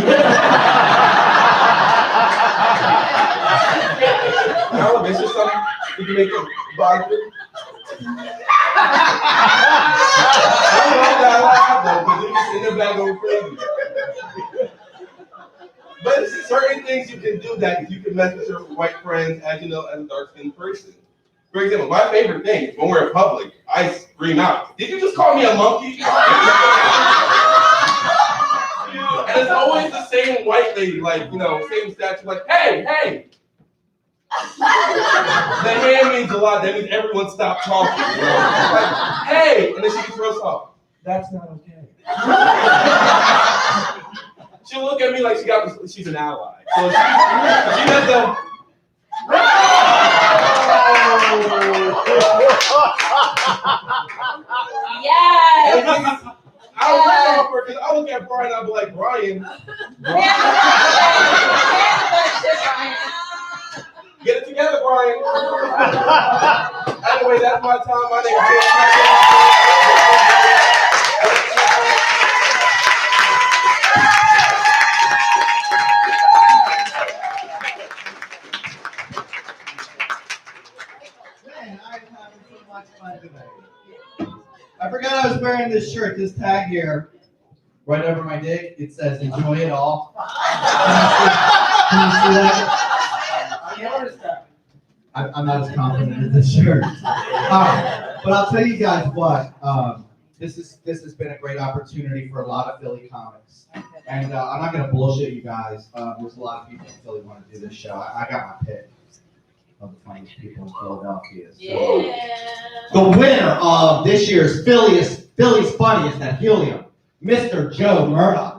it's just something you can make a body. I don't know that though, because you just in the back going crazy. But it's certain things you can do that you can mess with your white friends as you know as a dark-skinned person. For example, my favorite thing is when we're in public, I scream out, "Did you just call me a monkey?" And it's always the same white lady, like, you know, same statue, like, "Hey, hey." The hand means a lot. That means everyone stopped talking. You know? Like, "Hey," and then she gets real soft. "That's not okay." She'll look at me like she's an ally. So she does the. Yes. I'll look off her because I look at Brian. I'll be like, Brian. Get it together, Brian. Anyway, that's my time. My name is Man, I'm having so much fun today. I forgot I was wearing this shirt, this tag here, right over my dick. It says, "Enjoy it all." Can you see that? I'm not as confident in this shirt. But I'll tell you guys what, this has been a great opportunity for a lot of Philly comics. And I'm not going to bullshit you guys. There's a lot of people in Philly want to do this show. I got my pick of the funniest people in Philadelphia. So, the winner of this year's Philly's Funniest at Helium, Mr. Joe Murdoch.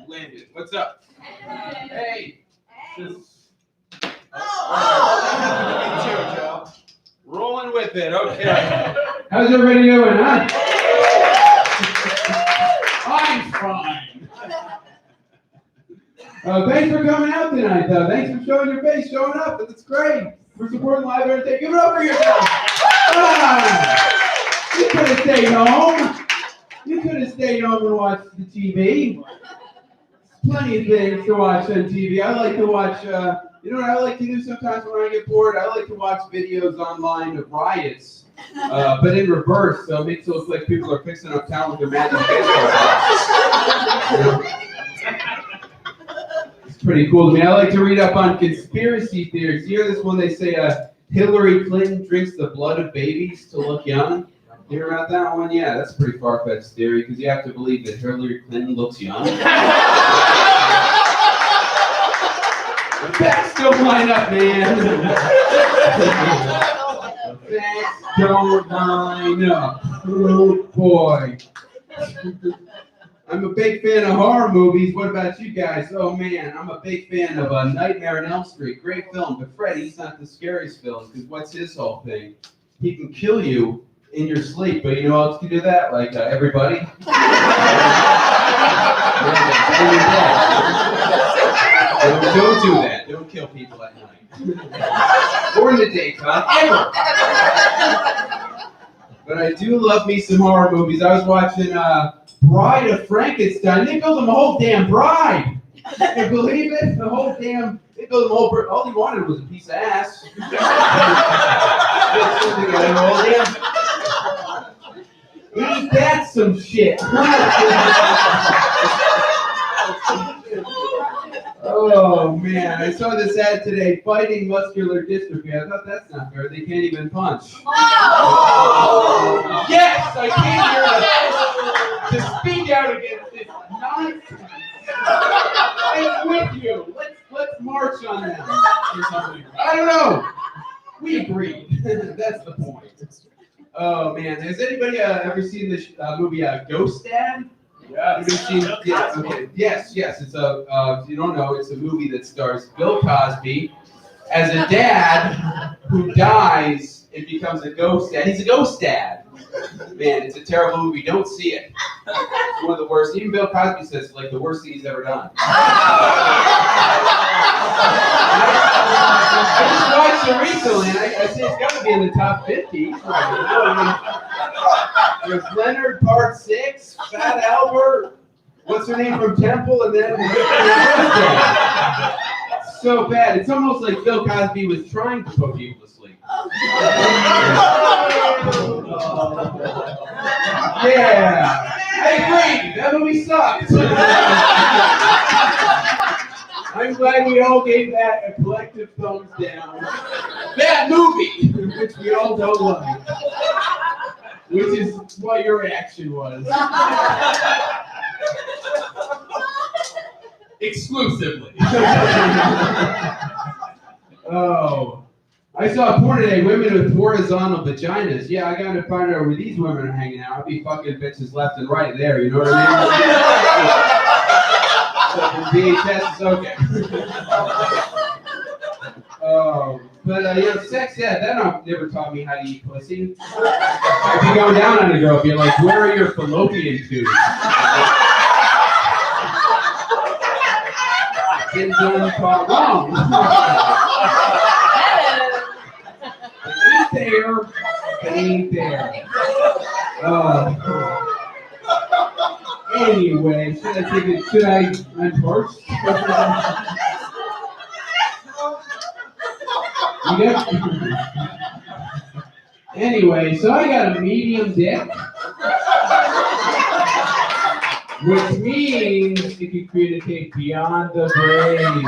Landon, what's up? Hey. Rolling with it, okay. How's everybody doing, huh? I'm fine. Thanks for coming out tonight, though. Thanks for showing your face, showing up. That's great. We're supporting live entertainment. Give it up for yourself. You could have stayed home. You could have stayed home and watched the TV. Plenty of things to watch on TV. I like to watch, you know what I like to do sometimes when I get bored? I like to watch videos online of riots, but in reverse, so it makes it look like people are fixing up town with their Magic baseball bats. It's pretty cool to me. I like to read up on conspiracy theories. You hear this one? They say Hillary Clinton drinks the blood of babies to look young. You hear about that one? Yeah, that's a pretty far-fetched theory because you have to believe that Hillary Clinton looks young. Facts don't line up, man. Facts don't line up. Oh, boy. I'm a big fan of horror movies. What about you guys? Oh, man, I'm a big fan of Nightmare on Elm Street. Great film, but Freddy's not the scariest film because what's his whole thing? He can kill you in your sleep, but you know how else can do that? Like everybody? Don't do that. Don't kill people at night. Or in the daytime, ever. But I do love me some horror movies. I was watching Bride of Frankenstein. They built him a whole damn bride. Can you believe it? They built him a whole all he wanted was a piece of ass. Ain't that some shit? Oh man, I saw this ad today, fighting muscular dystrophy. I thought that's not fair. They can't even punch. Oh! Yes, I came here to speak out against this nonsense. I'm with you. Let's march on them or something. I don't know. We agreed. That's the point. Oh man, has anybody ever seen this movie Ghost Dad? Yeah. Anybody seen? Yeah. Okay. Yes. It's a. If you don't know, it's a movie that stars Bill Cosby as a dad who dies and becomes a ghost dad. He's a ghost dad. Man, it's a terrible movie. Don't see it. It's one of the worst. Even Bill Cosby says it's like the worst thing he's ever done. I just watched it recently, and I say it's got to be in the top 50. There's Leonard Part 6, Fat Albert, what's her name from Temple, and then so bad. It's almost like Bill Cosby was trying to put people to sleep. Yeah, I agree. That movie sucked. I'm glad we all gave that a collective thumbs down. That movie, which we all don't like, which is what your reaction was. Exclusively. Oh, I saw a porn today. Women with horizontal vaginas. Yeah, I gotta find out where these women are hanging out. I'll be fucking bitches left and right there. You know what I mean? VHS is okay. But sex, yeah, that never taught me how to eat pussy. If you go down on a girl, be like, where are your fallopian tubes? Been done taught wrong. It ain't there. Anyway, should I untorch? Anyway, so I got a medium dick, which means it can communicate beyond the grave.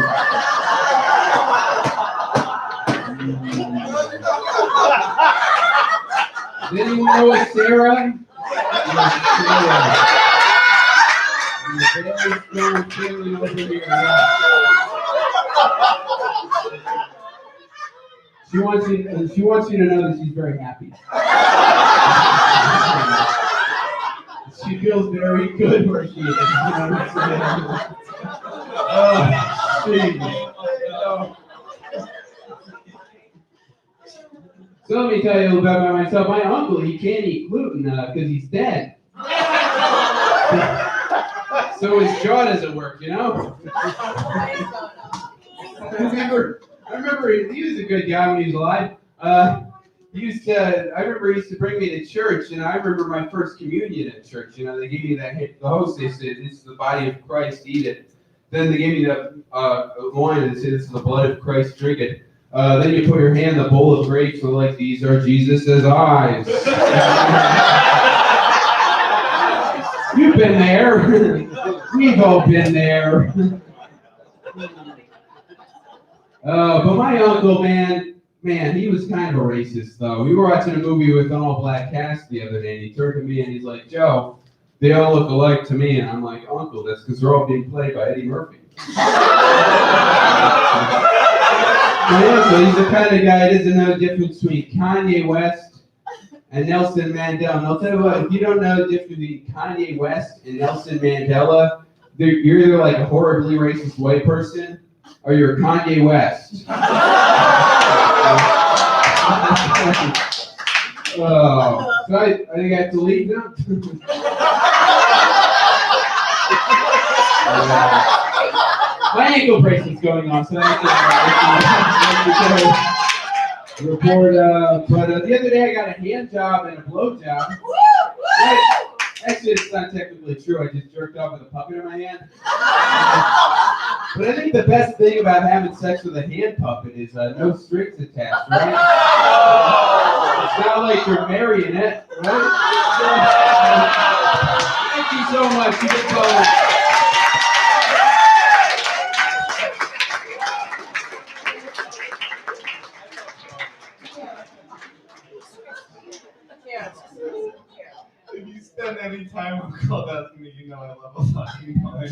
Does anyone know a Sarah? Very strong feeling over here. She wants you to know that she's very happy. She feels very good where she is. So let me tell you a little bit about myself. My uncle, he can't eat gluten because he's dead. So his jaw doesn't work, you know? I remember he was a good guy when he was alive. I remember he used to bring me to church, and I remember my first communion at church. You know, they gave me the host, they said, this is the body of Christ, eat it. Then they gave me the wine, and they said, this is the blood of Christ, drink it. Then you put your hand in the bowl of grapes, and like, these are Jesus' eyes. You've been there. We've all been there. But my uncle, man, he was kind of a racist, though. We were watching a movie with an all-black cast the other day, and he turned to me and he's like, Joe, they all look alike to me. And I'm like, Uncle, that's because they're all being played by Eddie Murphy. My uncle, he's the kind of guy who doesn't know the difference between Kanye West and Nelson Mandela. And I'll tell you what, if you don't know the difference between Kanye West and Nelson Mandela, you're either like a horribly racist white person or you're Kanye West. So I think I have to leave now. My ankle bracelet's going on, so I have to report. But the other day I got a hand job and a blow job. Actually, it's not technically true. I just jerked off with a puppet in my hand. But I think the best thing about having sex with a hand puppet is no strings attached, right? It's not like you're marrying it, right? Thank you so much. You can call it. called out to me, you know I love a fucking pun.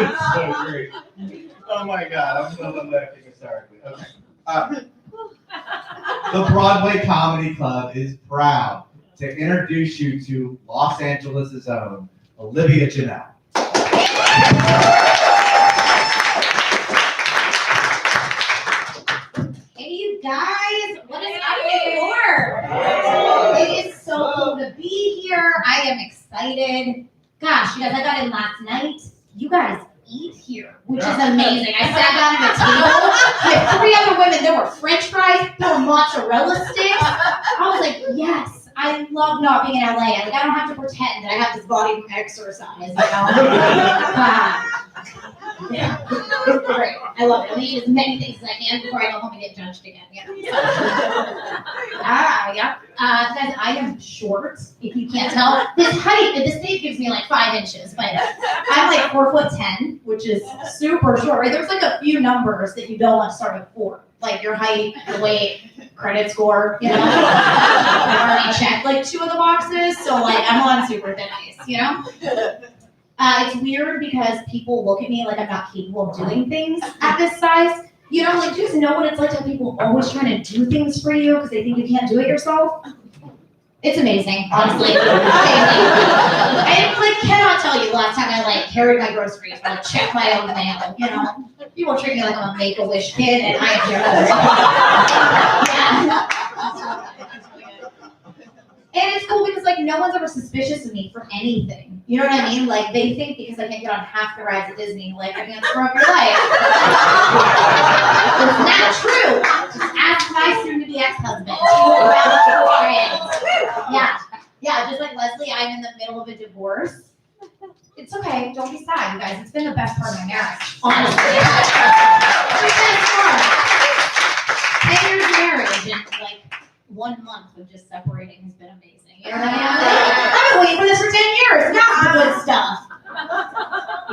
It's so great. Oh my god, I'm so laughing hysterically. Okay. The Broadway Comedy Club is proud to introduce you to Los Angeles' own Olivia Janelle. Hey, you guys, what is up before? It is so cool to be here. I am excited. Gosh, you guys, I got in last night. You guys eat here, which is amazing. I sat down at a table with 3 other women. There were French fries, there were mozzarella sticks. I was like, yes, I love not being in LA. Like, I don't have to pretend that I have this body from exercise, you know? Yeah. Great. I love it. I'm gonna eat as many things as I can before I go home and get judged again. You know? Yeah. Guys, I am short, if you can't tell. This tape gives me like 5 inches, but I'm like 4'10", which is super short, right? There's like a few numbers that you don't want to start with 4. Like your height, your weight, credit score, you know? I've already checked like 2 of the boxes, so like I'm on super thin ice, you know? It's weird because people look at me like I'm not capable of doing things at this size. You know, like, just know what it's like to have people always trying to do things for you because they think you can't do it yourself. It's amazing, honestly. I like cannot tell you the last time I like carried my groceries or like checked my own mail. You know, people treat me like I'm a Make-A-Wish kid, and I am here. And it's cool because like no one's ever suspicious of me for anything. You know what I mean? Like they think because I can't get on half the rides at Disney, like I'm gonna screw up your life. It's not true. Just ask my soon-to-be ex-husband. Yeah, just like Leslie, I'm in the middle of a divorce. It's okay, don't be sad, you guys. It's been the best part of my marriage, honestly. It's been fun. 10 years of marriage and like 1 month of just separating has been amazing. You know what I mean? I've been waiting for this for 10 years. Now the good stuff.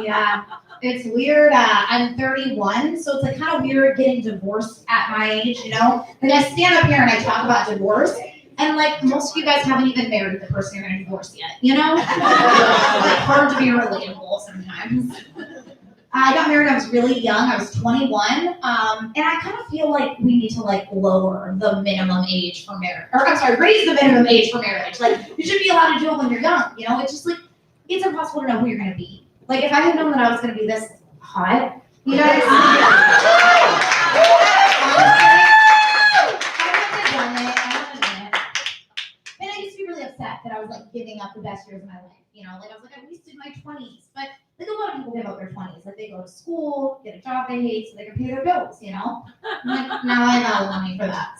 Yeah, it's weird. I'm 31, so it's like kind of weird getting divorced at my age, you know? Like I stand up here and I talk about divorce, and like most of you guys haven't even married the person you're going to divorce yet, you know? It's like hard to be relatable sometimes. I got married when I was really young. I was 21, and I kind of feel like we need to like lower the minimum age for marriage, or I'm sorry, raise the minimum age for marriage. Like you should be allowed to do it when you're young. You know, it's just like it's impossible to know who you're going to be. Like if I had known that I was going to be this hot, you guys, and I used to be really upset that I was like giving up the best years of my life. You know, like I was like I wasted my 20s, but like a lot of people give up their 20s. Like they go to school, get a job they hate so they can pay their bills, you know? Like now I have money for that.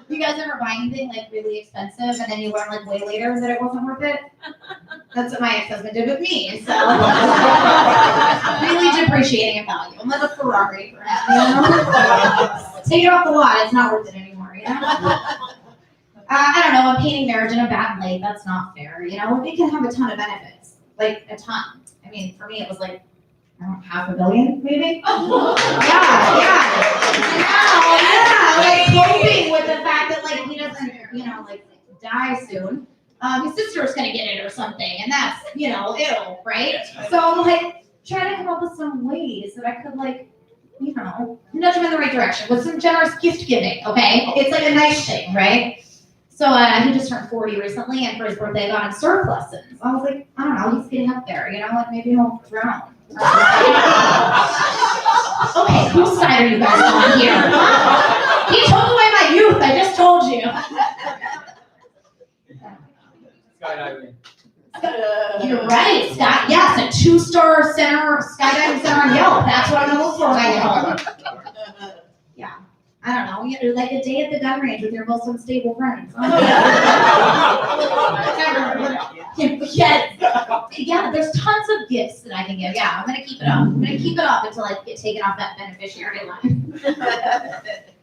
So you guys ever buy anything like really expensive and then you learn like way later that it wasn't worth it? That's what my ex-husband did with me. So really depreciating in value. I'm like a Ferrari for him, you know? Take it off the lot, it's not worth it anymore, you know? I don't know, I'm painting marriage in a bad light. That's not fair. You know, it can have a ton of benefits. Like, a ton. I mean, for me, it was like, I don't know, $500 million, maybe? Yeah. Like, coping with the fact that, like, he doesn't, you know, like, die soon. His sister's gonna get it or something, and that's, you know, ew, right? So I'm, like, trying to come up with some ways that I could, like, you know, nudge him in the right direction with some generous gift giving, okay? It's like a nice thing, right? So he just turned 40 recently, and for his birthday, I got him surf lessons. I was like, I don't know, he's getting up there, you know, like maybe he'll drown. Okay, whose side are you guys on here? He took away my youth, I just told you. Skydiving. You're right, Scott. Yes, a 2-star skydiving center on Yelp. That's what I'm gonna look for when I get home. Yeah. I don't know, you know, like a day at the gun range with your most unstable friends. Yeah, there's tons of gifts that I can give. Yeah, I'm gonna keep it up. I'm gonna keep it up until I get taken off that beneficiary line.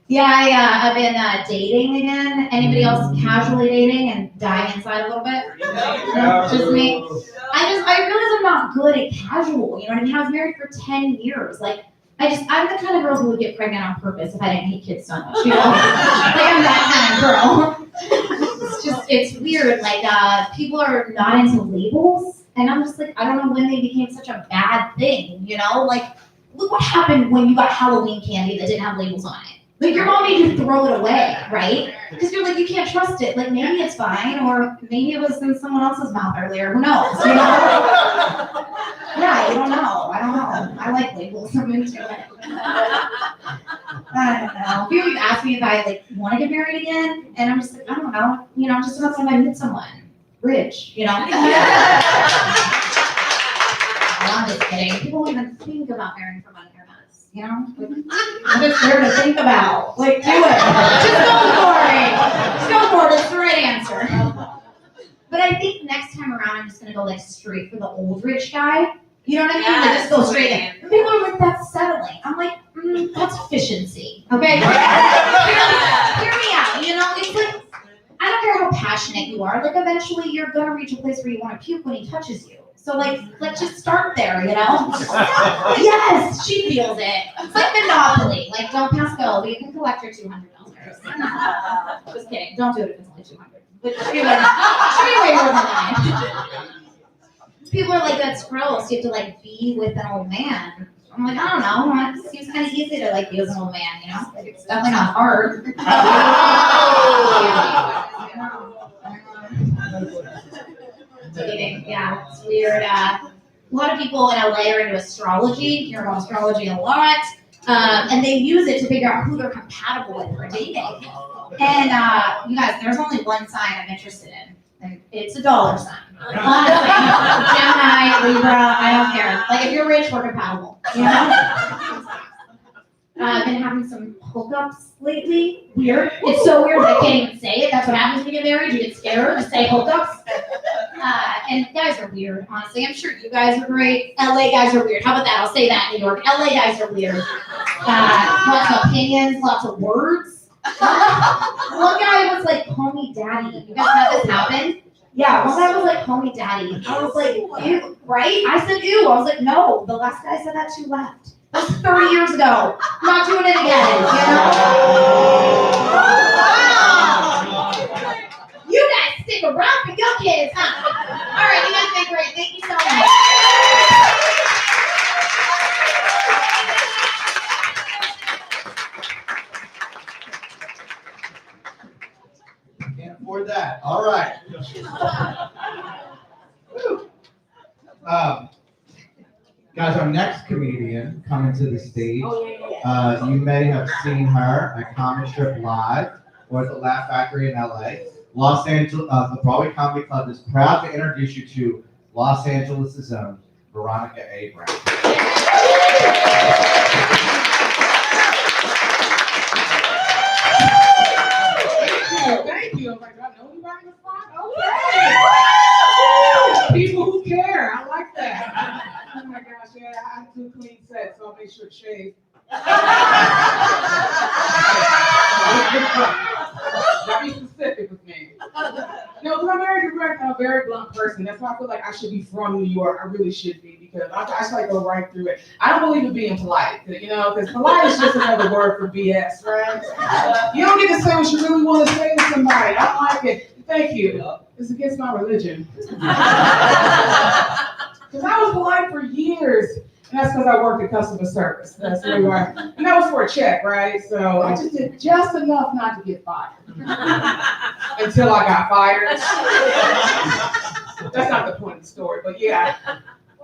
Yeah, I've been dating again. Anybody else casually dating and dying inside a little bit? No, just me. I realize I'm not good at casual. You know what I mean? I was married for 10 years. Like, I'm the kind of girl who would get pregnant on purpose if I didn't hate kids so much, you know? Like, I'm that kind of girl. It's weird. Like, people are not into labels, and I'm just like, I don't know when they became such a bad thing, you know? Like, look what happened when you got Halloween candy that didn't have labels on it. Like, your mom made you throw it away, right? Because you're like, you can't trust it. Like, maybe it's fine, or maybe it was in someone else's mouth earlier. Who knows, you know? Yeah, you don't know. I don't know. I like labels. I'm into it. I don't know. People ask me if I like want to get married again, and I'm just like, I don't know. You know, just about time I meet someone rich. You know. I'm just kidding. People don't even think about marrying from under us. You know. Like, I'm just there to think about. Like, do it. Just go for it. Just go for it. It's the right answer. But I think next time around, I'm just gonna go like straight for the old rich guy. You know what I mean? Like, just go straight in. And people are like, that's settling. I'm like, that's efficiency. Okay? Hear me out. You know, it's like, I don't care how passionate you are. Like, eventually, you're gonna reach a place where you want to puke when he touches you. So, like, let's just start there. You know? Yes, she feels it. It's like Monopoly. Like, don't pass go, but you can collect your $200. Just kidding. Don't do it if it's only $200. But should be way more than that. People are like, that's gross. You have to like be with an old man. I'm like, I don't know. It seems kind of easy to like be with an old man, you know? Like, it's definitely not hard. Dating, yeah, it's weird. A lot of people in LA are into astrology. You hear about astrology a lot. And they use it to figure out who they're compatible with for dating. And you guys, there's only one sign I'm interested in. And it's a dollar sign. Honestly, Gemini, Libra, I don't care. Like, if you're rich, we're compatible. You know? I've been having some hookups lately. Weird. It's so weird that I can't even say it. That's what happens when you get married. You get scared to say hookups. And guys are weird, honestly. I'm sure you guys are great. LA guys are weird. How about that? I'll say that in New York. LA guys are weird. Lots of opinions, lots of words. One guy was like, call me daddy. You guys had this happen? Yeah, one guy was like, call me daddy. I was like, ew, right? I said, ew. I was like, no. The last guy said that too left. That was 30 years ago. I'm not doing it again, you know? You guys stick around for your kids, huh? All right, you guys been great. Thank you so much. Can't afford that. All right. Guys, our next comedian coming to the stage. You may have seen her at Comic Strip Live or at the Laugh Factory in LA. Los Angeles, the Broadway Comedy Club is proud to introduce you to Los Angeles' own Veronica A. Brown. Thank you. I'm like, I know you right in the front. Okay. People who care. I like that. Oh my gosh, yeah, I have 2 clean sets, so I'll make sure to shave. Now be specific with me. No, because I'm very direct. I'm a very blunt person. That's why I feel like I should be from New York. I really should be, because I just like go right through it. I don't believe in being polite, you know, because polite is just another word for BS, right? You don't get to say what you really want to say to somebody. I don't like it. Thank you. It's against my religion. Because I was polite for years. And that's because I worked at customer service. That's where you are. And that was for a check, right? So I just did just enough not to get fired. Until I got fired. That's not the point of the story, but yeah.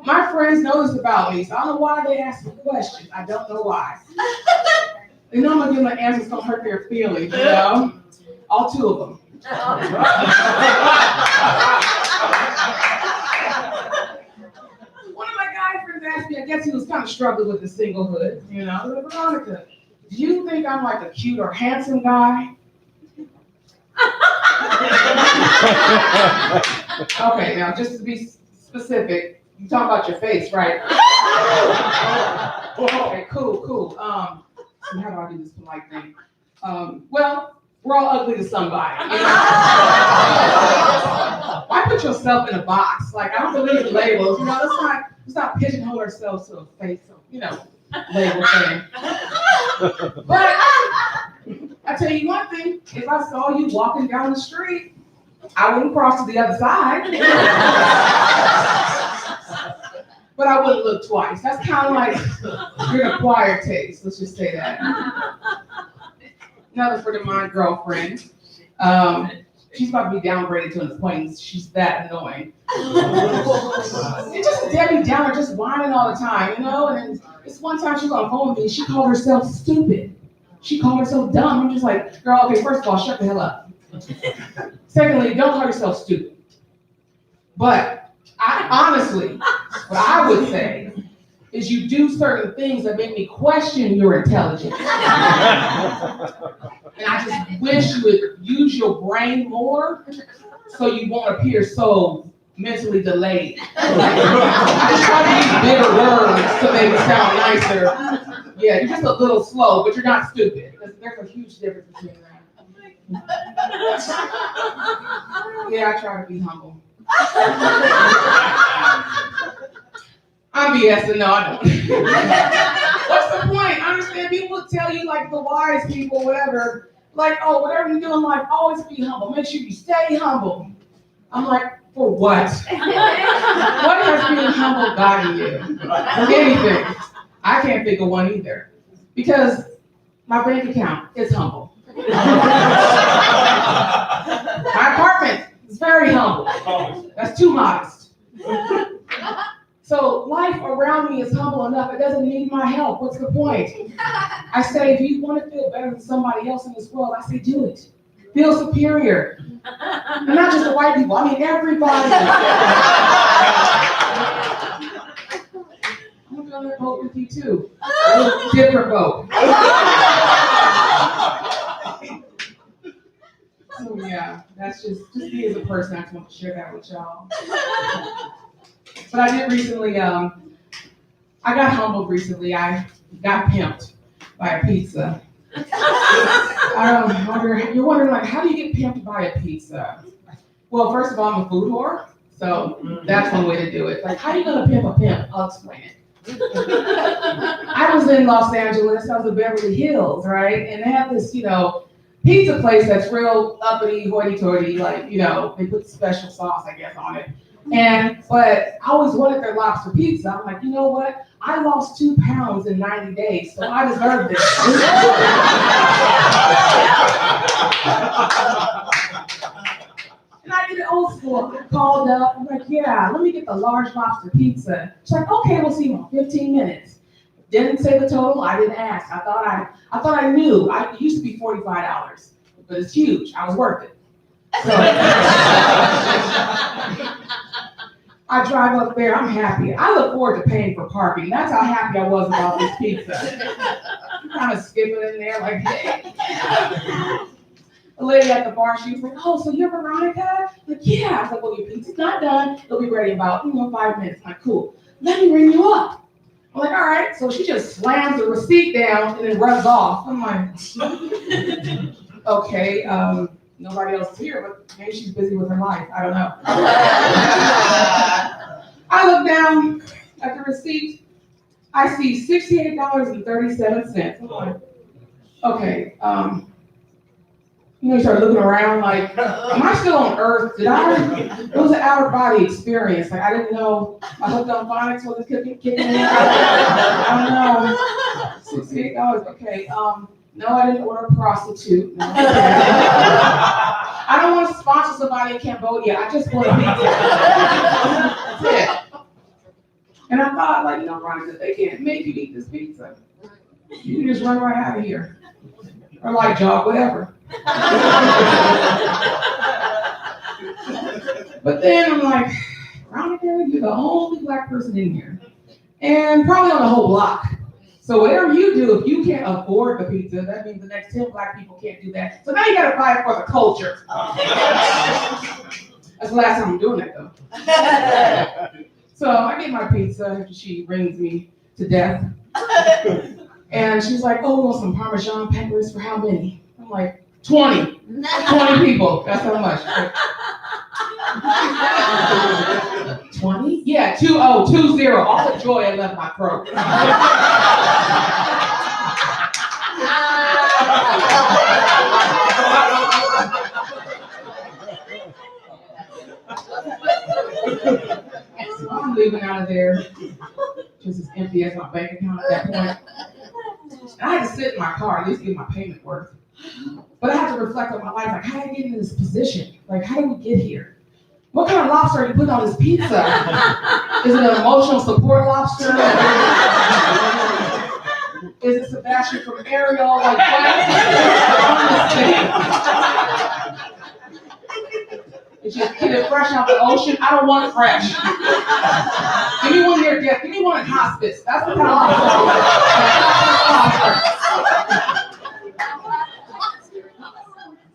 My friends know this about me, so I don't know why they ask me questions. I don't know why. They know I'm going to give them answers don't hurt their feelings, you know? All 2 of them. One of my guy friends asked me, I guess he was kind of struggling with the singlehood, you know. Like, Veronica, do you think I'm like a cute or handsome guy? Okay, now just to be specific, you talking about your face, right? Okay, cool. So how do I do this polite thing? Well, we're all ugly to somebody. You know? Why put yourself in a box? Like, I don't believe in labels. You know, let's not pigeonhole ourselves to a face. So, you know, label thing. But I tell you one thing, if I saw you walking down the street, I wouldn't cross to the other side. But I wouldn't look twice. That's kind of like your acquired taste, let's just say that. Another friend of mine, girlfriend. She's about to be downgraded to an acquaintance. She's that annoying. It's just a Debbie Downer, just whining all the time, you know? And then this one time she was on the phone with me and she called herself stupid. She called herself dumb. I'm just like, girl, okay, first of all, shut the hell up. Secondly, don't call yourself stupid. But I honestly, what I would say is you do certain things that make me question your intelligence. And I just wish you would use your brain more so you won't appear so mentally delayed. I just try to use bigger words to make it sound nicer. Yeah, you're just a little slow, but you're not stupid. There's a huge difference between that. Yeah, I try to be humble. I'm BSing, no, I don't. What's the point? I understand people tell you, like the wise people, whatever, like, oh, whatever you do in life, always be humble. Make sure you stay humble. I'm like, for what? What has being humble gotten you? For anything. I can't think of one either. Because my bank account is humble. My apartment is very humble. That's too modest. So life around me is humble enough. It doesn't need my help. What's the point? I say, if you want to feel better than somebody else in this world, I say, do it. Feel superior. And not just the white people. I mean, everybody. I'm going to vote with you too. A different vote. So yeah, that's just me as a person. I just want to share that with y'all. But I did recently, I got humbled recently. I got pimped by a pizza. You're wondering, like, how do you get pimped by a pizza? Well, first of all, I'm a food whore, so that's one way to do it. Like, how are you gonna pimp a pimp? I'll explain it. I was in Los Angeles, I was in Beverly Hills, right? And they have this, pizza place that's real uppity, hoity-toity, like, they put special sauce, I guess, on it. But I always wanted their lobster pizza. I'm like, you know what? I lost 2 pounds in 90 days, so I deserve this. And I did it old school. I called up. I'm like, yeah, let me get the large lobster pizza. She's like, okay, we'll see you in 15 minutes. Didn't say the total. I didn't ask. I thought I knew. It used to be $45, but it's huge. I was worth it. So, I drive up there, I'm happy. I look forward to paying for parking. That's how happy I was about this pizza. I'm kind of skipping in there like, hey. The lady at the bar, she was like, oh, so you're Veronica? Like, yeah. I was like, well, your pizza's not done. It'll be ready in about 5 minutes. I'm like, cool. Let me ring you up. I'm like, all right. So she just slams the receipt down and then runs off. I'm like, okay. Nobody else is here, but maybe she's busy with her life. I don't know. I look down at the receipt. I see $68.37. I'm like, okay. You start looking around like, am I still on Earth? It was an out of body experience. Like, I didn't know my hooked on phonics wasn't kicking in. I don't know. $68, okay. No, I didn't order a prostitute. No, I don't want to sponsor somebody in Cambodia. I just want a pizza. That's it. And I thought, like, Veronica, they can't make you eat this pizza. You can just run right out of here. Or like jog, whatever. But then I'm like, Veronica, you're the only Black person in here. And probably on the whole block. So whatever you do, if you can't afford the pizza, that means the next 10 Black people can't do that. So now you gotta fight for the culture. That's the last time I'm doing that though. So I get my pizza after she rings me to death. And she's like, oh, we want some Parmesan peppers for how many? I'm like, 20. 20 people, that's how much. 20? Yeah, 20. All the joy I left my throat. So I'm leaving out of there, just as empty as my bank account at that point. And I had to sit in my car, at least get my payment worth. But I had to reflect on my life, like, how did I get in this position? Like, how did we get here? What kind of lobster are you putting on this pizza? Is it an emotional support lobster? Is it Sebastian from Ariel? Like, what on this thing? Is it fresh out the ocean? I don't want it fresh. Give me one near death. Give me one in hospice. That's the kind of lobster.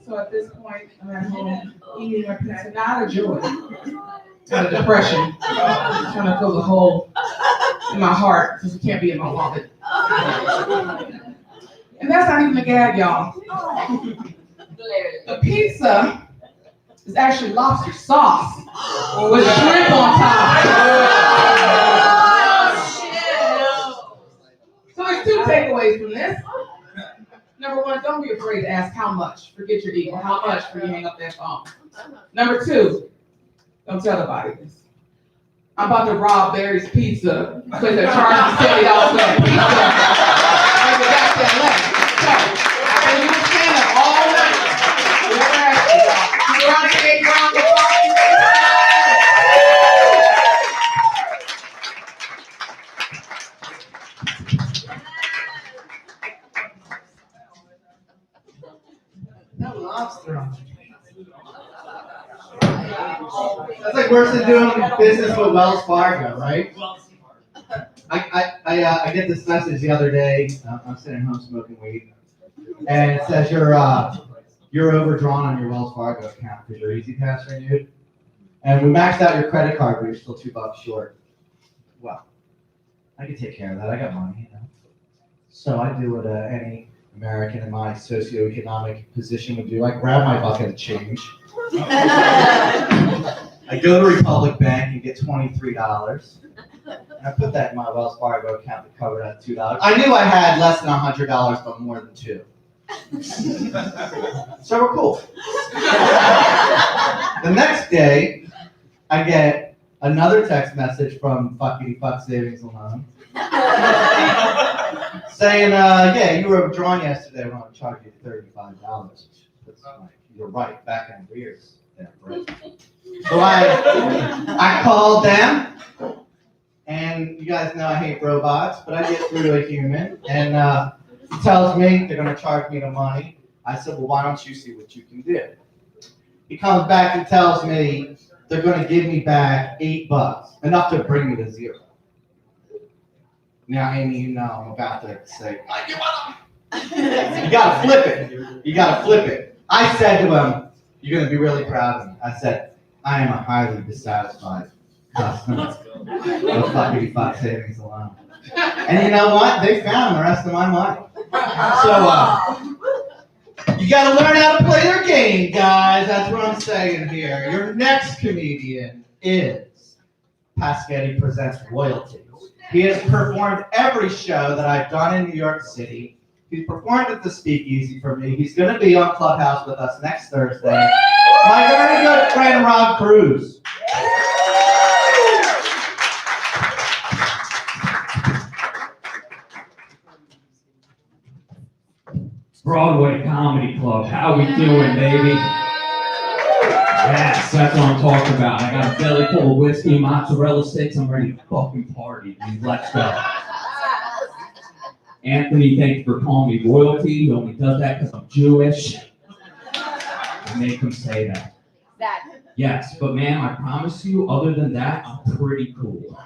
So at this point, I'm at home eating my pizza, not out of joy, out of depression. I'm trying to fill the hole in my heart because it can't be in my wallet. And that's not even a gag, y'all. The pizza is actually lobster sauce with shrimp on top. So there's two takeaways from this. Number one, don't be afraid to ask how much. Forget your ego. How much before you hang up that phone. Number two, don't tell nobody this. I'm about to rob Barry's Pizza because they're charging me $70 for that pizza. And the goddamn left. So, I've been doing stand-up all night. Whatever happened, y'all. You around the gate, around the phone. No lobster on it. That's like worse than doing business with Wells Fargo, right? I get this message the other day. I'm sitting home smoking weed, and it says you're overdrawn on your Wells Fargo account because your Easy Pass renewed, and we maxed out your credit card, but you're still $2 short. Well, I can take care of that. I got money, you know. So I do what any American in my socioeconomic position would do. I grab my bucket of change. I go to Republic Bank and get $23. And I put that in my Wells Fargo account to cover that $2. I knew I had less than $100, but more than $2. So we're cool. The next day, I get another text message from Fuckity Fuck Savings and Loan saying, yeah, you were overdrawn yesterday. We're going to charge you $35. That's like, you're right, back in arrears. Yeah, right. So I called them, and you guys know I hate robots, but I get through to a human, and he tells me they're going to charge me the money. I said, well, why don't you see what you can do? He comes back and tells me they're going to give me back $8, enough to bring me to zero. Now, Amy, you know I'm about to say, I give up. You got to flip it. You got to flip it. I said to him, you're going to be really proud of me. I said, I am a highly dissatisfied customer of Fuckity Fuck Savings and Loan. And you know what? They found the rest of my money. So, you got to learn how to play their game, guys. That's what I'm saying here. Your next comedian is Pascetty Presents Royalty. He has performed every show that I've done in New York City. He's performed at the Speakeasy for me. He's going to be on Clubhouse with us next Thursday. My very good friend, Rob Cruz. Broadway Comedy Club, how we doing, baby? Yes, that's what I'm talking about. I got a belly full of whiskey, mozzarella sticks. I'm ready to fucking party, dude. Let's go. Anthony, thanks for calling me royalty. He only does that because I'm Jewish. I make him say that. Yes, but man, I promise you, other than that, I'm pretty cool.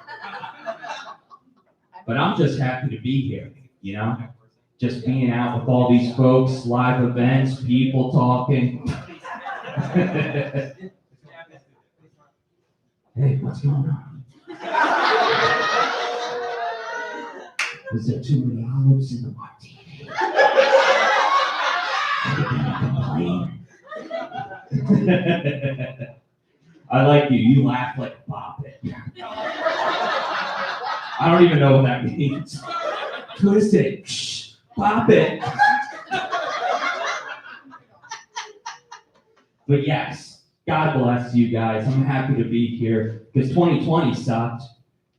But I'm just happy to be here, you know? Just being out with all these folks, live events, people talking. Hey, what's going on? Was there too many olives in the martini? I like you. You laugh like a poppet. I don't even know what that means. Twist it. Shh, pop it. But yes, God bless you guys. I'm happy to be here because 2020 sucked.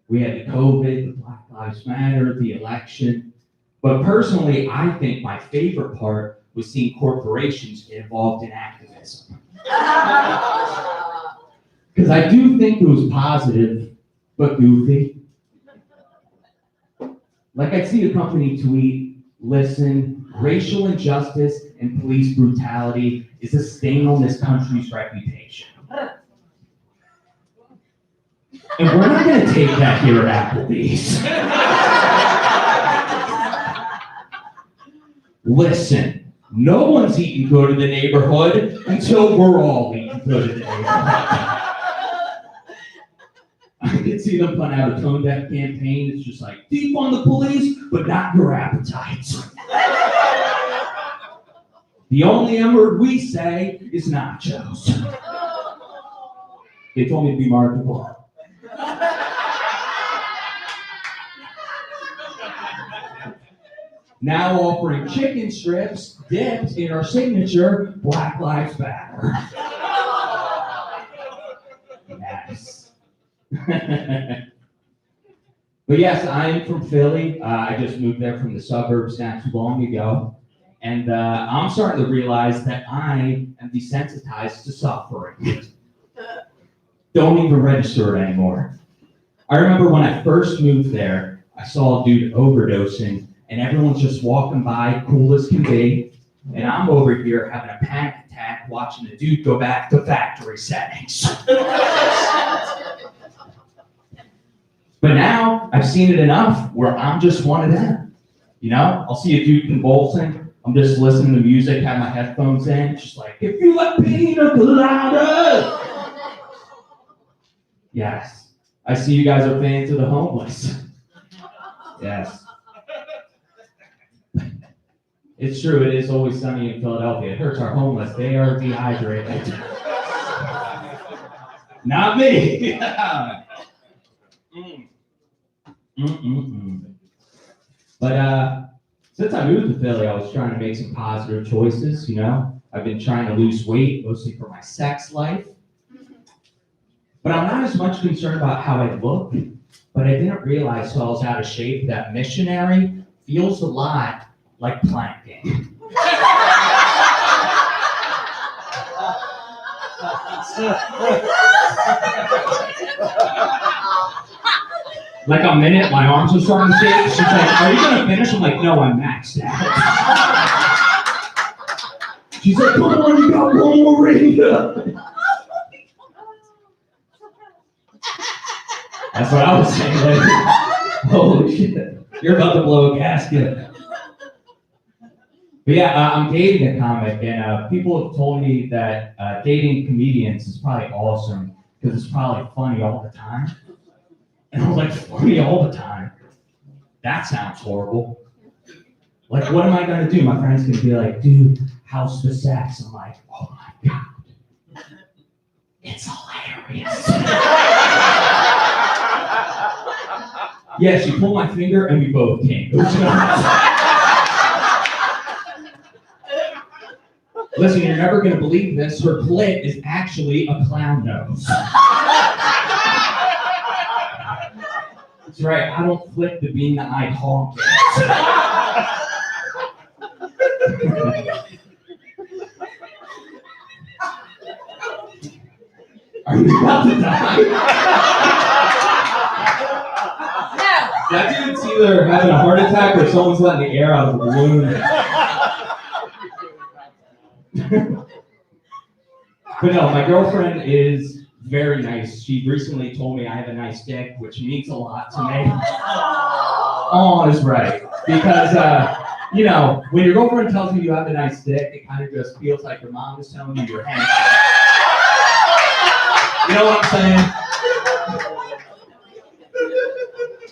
We had the COVID, the Black Lives Matter, the election. But personally, I think my favorite part was seeing corporations get involved in activism. Because I do think it was positive, but goofy. Like I'd see a company tweet, listen, racial injustice and police brutality is a stain on this country's reputation. And we're not going to take that here at Applebee's. Listen, no one's eating good in the neighborhood until we're all eating good in the neighborhood. I could see them putting out a tone deaf campaign. It's just like, defund the police, but not your appetites. The only M word we say is nachos. They told me to be marketable. Now offering chicken strips dipped in our signature Black Lives Matter. Yes. But yes, I am from Philly. I just moved there from the suburbs not too long ago. And I'm starting to realize that I am desensitized to suffering. Don't even register it anymore. I remember when I first moved there, I saw a dude overdosing, and everyone's just walking by, cool as can be. And I'm over here having a panic attack watching the dude go back to factory settings. But now I've seen it enough where I'm just one of them. You know, I'll see a dude convulsing. I'm just listening to music, have my headphones in, just like, if you like pina colada. Yes. I see you guys are fans of the homeless. Yes. It's true, it is always sunny in Philadelphia. It hurts our homeless. They are dehydrated. Not me. But since I moved to Philly, I was trying to make some positive choices, you know. I've been trying to lose weight, mostly for my sex life. But I'm not as much concerned about how I look, but I didn't realize till I was out of shape that missionary feels a lot like planking. Like a minute, my arms are starting to shake. She's like, are you gonna finish? I'm like, no, I'm maxed out. She's like, come on, you got one more ring. That's what I was saying. Like, holy shit, you're about to blow a gasket. But yeah, I'm dating a comic, and people have told me that dating comedians is probably awesome because it's probably funny all the time. And I was like, funny all the time? That sounds horrible. Like, what am I gonna do? My friend's gonna be like, dude, how's the sex? I'm like, oh my God. It's hilarious. Yeah, she pulled my finger and we both came. It was Listen, you're never gonna believe this. Her clit is actually a clown nose. That's right, I don't flick the bean-eyed honk. Are you about to die? That dude's either having a heart attack or someone's letting the air out of the balloon. But no, my girlfriend is very nice. She recently told me I have a nice dick, which means a lot to me. Oh, is right. Because, you know, when your girlfriend tells you you have a nice dick, it kind of just feels like your mom is telling you you're handsome. You know what I'm saying?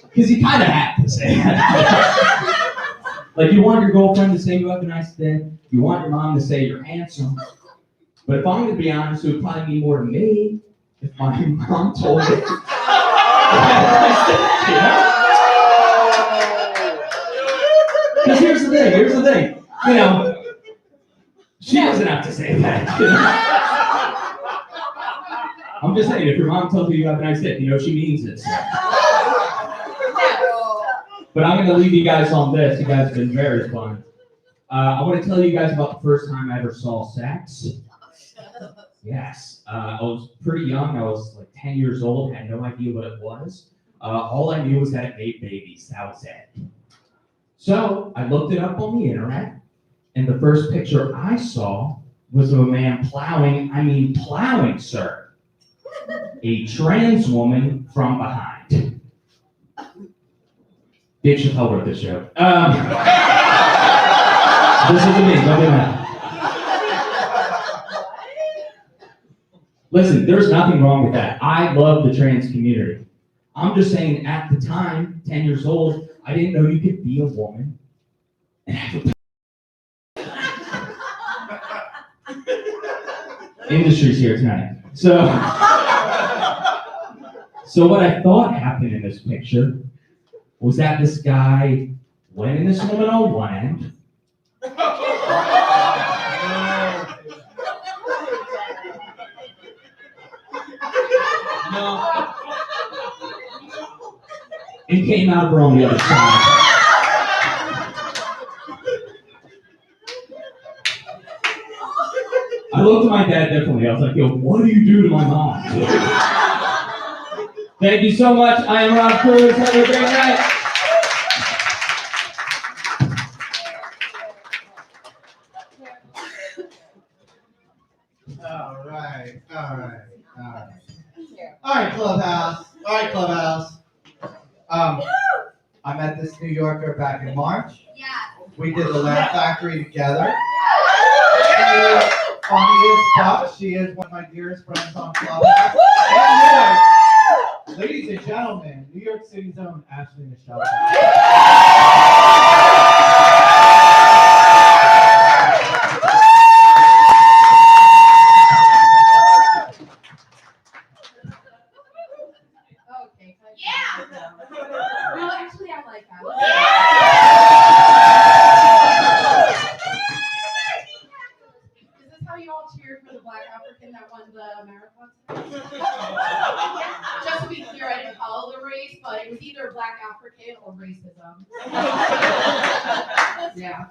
Because you kind of have to say that. Like, you want your girlfriend to say you have a nice dick. You want your mom to say you're handsome. But if I'm going to be honest, it would probably mean more to me if my mom told me. Because here's the thing. You know, she doesn't have to say that. I'm just saying, if your mom tells you you have a nice hip, you know she means it. But I'm going to leave you guys on this. You guys have been very fun. I want to tell you guys about the first time I ever saw sex. Yes. I was pretty young. I was like 10 years old. Had no idea what it was. All I knew was that it made babies. That was it. So I looked it up on the internet. And the first picture I saw was of a man plowing, sir, a trans woman from behind. Dave Chappelle wrote this joke. This isn't me, don't do that. Listen, there's nothing wrong with that. I love the trans community. I'm just saying, at the time, 10 years old, I didn't know you could be a woman and have a industry's here tonight. So what I thought happened in this picture was that this guy went in this woman on one end, and came out of her on the other side. I looked at my dad differently. I was like, yo, what do you do to my mom? Thank you so much. I am Rob Cruz. Have a great night. All right, Clubhouse. I met this New Yorker back in March. Yeah. We did the Laugh Factory together. She is funny as fuck. She is one of my dearest friends on Clubhouse. And ladies and gentlemen, New York City's own Ashley Michele. No, actually, I like that. Is this how you all cheered for the Black African that won the marathon? Just to be clear, I didn't follow the race, but it was either Black African or racism. Yeah.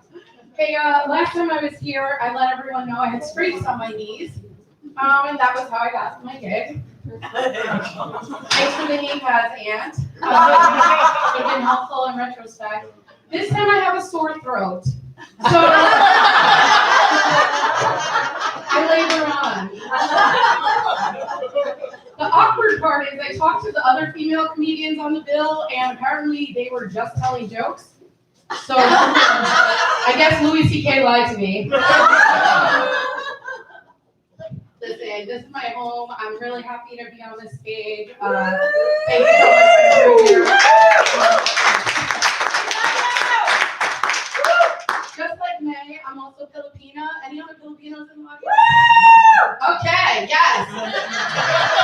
Hey, last time I was here, I let everyone know I had scrapes on my knees, and that was how I got my gig. Thanks for the knee pads, Aunt. Would have been helpful in retrospect. This time I have a sore throat, so I labor on. The awkward part is I talked to the other female comedians on the bill, and apparently they were just telling jokes. So I guess Louis C.K. lied to me. Listen, this is my home. I'm really happy to be on this stage. Thank you so much for being here. Just like May, I'm also Filipina. Any other Filipinos in the audience? Okay, yes.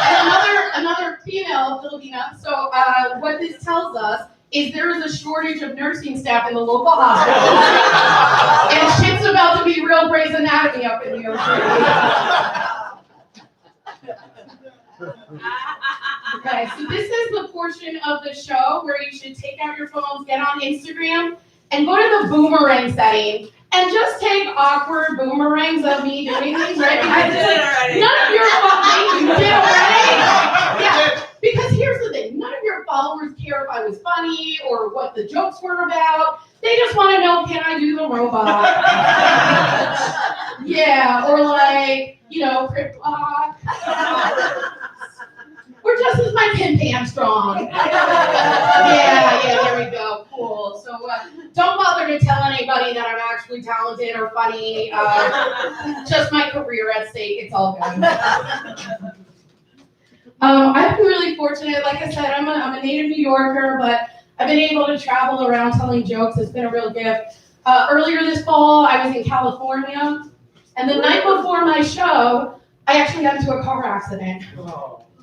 And another female Filipina. So what this tells us is there is a shortage of nursing staff in the local hospital. And shit's about to be real Grey's Anatomy up in New York City. Okay, so this is the portion of the show where you should take out your phones, get on Instagram, and go to the boomerang setting, and just take awkward boomerangs of me doing things, right? Because none of your followers, you did already? Yeah, because here's the thing, none of your followers care if I was funny or what the jokes were about. They just want to know, can I do the robot? Yeah, or like, Crip Walk. Or just as my Pim Pam Strong. Yeah, there we go. Cool. So don't bother to tell anybody that I'm actually talented or funny. Just my career at stake. It's all good. I've been really fortunate. Like I said, I'm a native New Yorker, but I've been able to travel around telling jokes. It's been a real gift. Earlier this fall, I was in California, and the night before my show, I actually got into a car accident.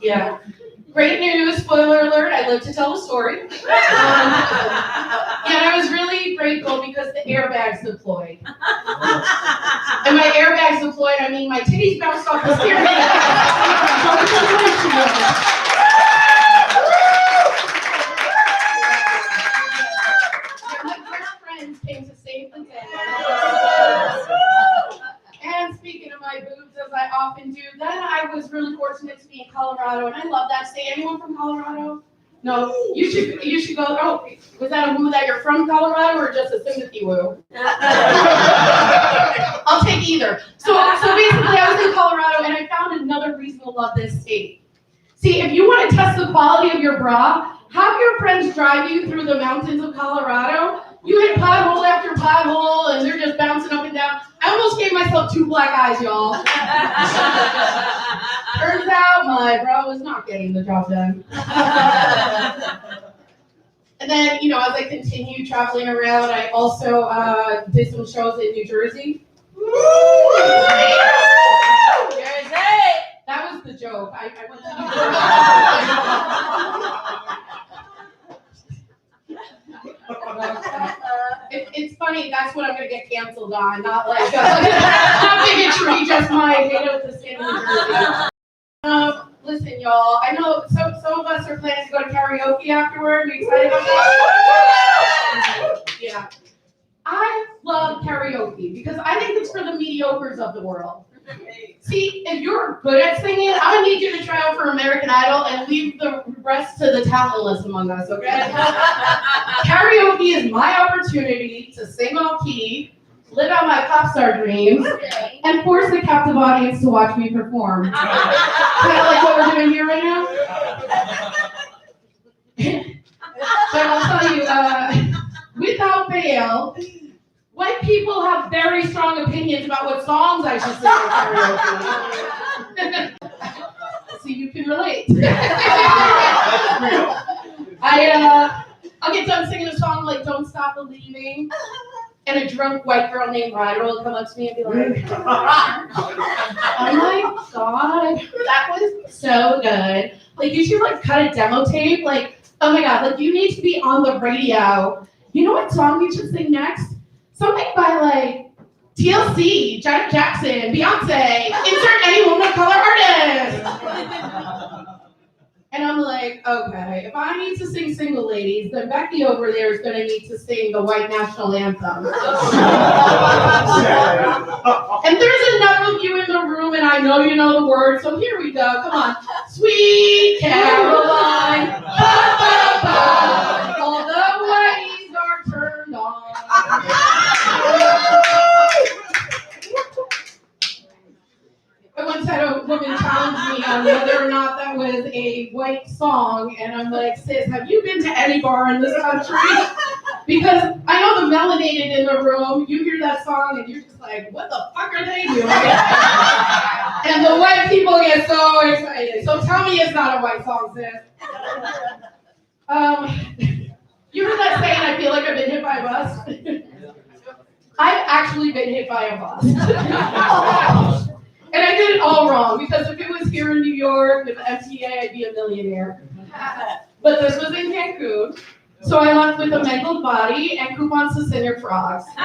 Yeah. Great news, spoiler alert, I live to tell the story. And I was really grateful because the airbags deployed. And my airbags deployed, I mean my titties bounced off the steering wheel. And dude, then I was really fortunate to be in Colorado, and I love that state. Anyone from Colorado? No, you should go. Oh, was that a woo that you're from Colorado or just a sympathy woo? I'll take either. So basically, I was in Colorado, and I found another reason to love this state. See, if you want to test the quality of your bra, have your friends drive you through the mountains of Colorado. You hit pothole after pothole, and they're just bouncing up and down. I almost gave myself 2 black eyes, y'all. Turns out my bra was not getting the job done. And then, you know, as I continued traveling around, I also did some shows in New Jersey. That was the joke. I went to New Jersey. It's funny, that's what I'm going to get canceled on, not like not bigotry, just my hate of the state of New Jersey. Listen, y'all, I know some of us are planning to go to karaoke afterward. Are you excited about that? Yeah. I love karaoke because I think it's for the mediocres of the world. See, if you're good at singing, I'm gonna need you to try out for American Idol and leave the rest to the talentless among us, okay? Karaoke is my opportunity to sing off key, live out my pop star dreams, and force a captive audience to watch me perform. Kind of like what we're doing here right now. But I'll tell you, without fail, white people have very strong opinions about what songs I should sing in karaoke. See, you can relate. I'll get done singing a song like "Don't Stop Believing," and a drunk white girl named Ryder will come up to me and be like, "Oh my god, that was so good! Like, you should like cut a demo tape. Like, oh my god, like you need to be on the radio. You know what song you should sing next? Something by like TLC, Janet Jackson, Beyonce, insert any woman of color artist." And I'm like, okay, if I need to sing Single Ladies, then Becky over there is gonna need to sing the white national anthem. And there's enough of you in the room, and I know you know the words, so here we go, come on. Sweet Caroline, ba ba ba, all the whiteys are turned on. I once had a woman challenge me on whether or not that was a white song, and I'm like, sis, have you been to any bar in this country? Because I know the melanated in the room, you hear that song and you're just like, what the fuck are they doing? And the white people get so excited. So tell me it's not a white song, sis. You heard that saying, I feel like I've been hit by a bus? I've actually been hit by a bus. And I did it all wrong, because if it was here in New York with MTA, I'd be a millionaire. But this was in Cancun, so I left with a mangled body and coupons to Cinder Frogs. I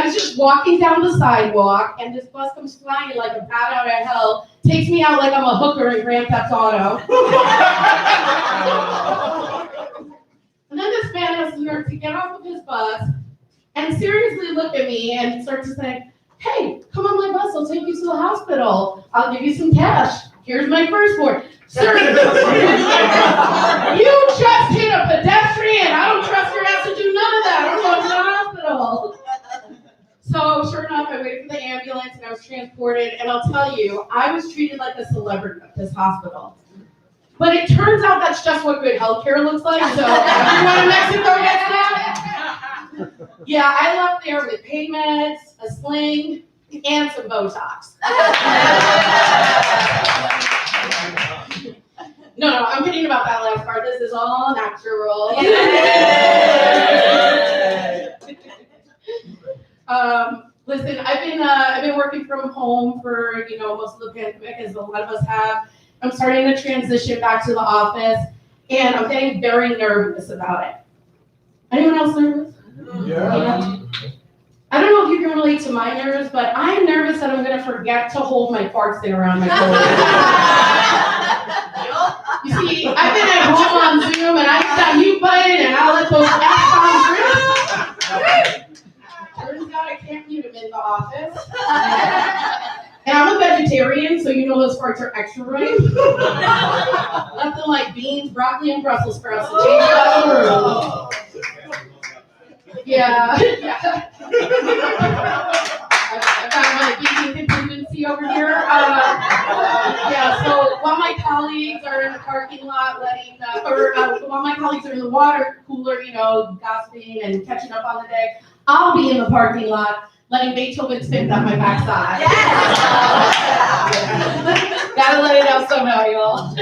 was just walking down the sidewalk, and this bus comes flying like a bat out of hell, takes me out like I'm a hooker in Grand Theft Auto. And then this man has the nerve to get off of his bus and seriously look at me and start to say, hey, come on my bus, I'll take you to the hospital. I'll give you some cash. Here's my firstborn. Sir, you just hit a pedestrian. I don't trust your ass to do none of that. I'm going to the hospital. So sure enough, I waited for the ambulance and I was transported. And I'll tell you, I was treated like a celebrity at this hospital. But it turns out that's just what good healthcare looks like. So everyone in Mexico gets that. Yeah, I left there with pain meds, a sling, and some Botox. No, I'm kidding about that last part. This is all natural. Listen, I've been working from home for most of the pandemic, as a lot of us have. I'm starting to transition back to the office, and I'm getting very nervous about it. Anyone else nervous? Yeah. I don't know if you can relate to my nerves, but I'm nervous that I'm going to forget to hold my fart thing around my shoulder. You see, I've been at home on Zoom, and I hit that mute button, and I'll let those F-bombs rip. Turns out I can't mute them in the office. And I'm a vegetarian, so you know those parts are extra right. Nothing like beans, broccoli, and Brussels sprouts to change it up the room. Yeah. I've got my vegan contingency over here. Yeah, so while my colleagues are in the parking lot letting, while my colleagues are in the water cooler, gossiping and catching up on the day, I'll be in the parking lot letting Beethoven spin down my backside. Yes! Gotta let it out somehow, y'all.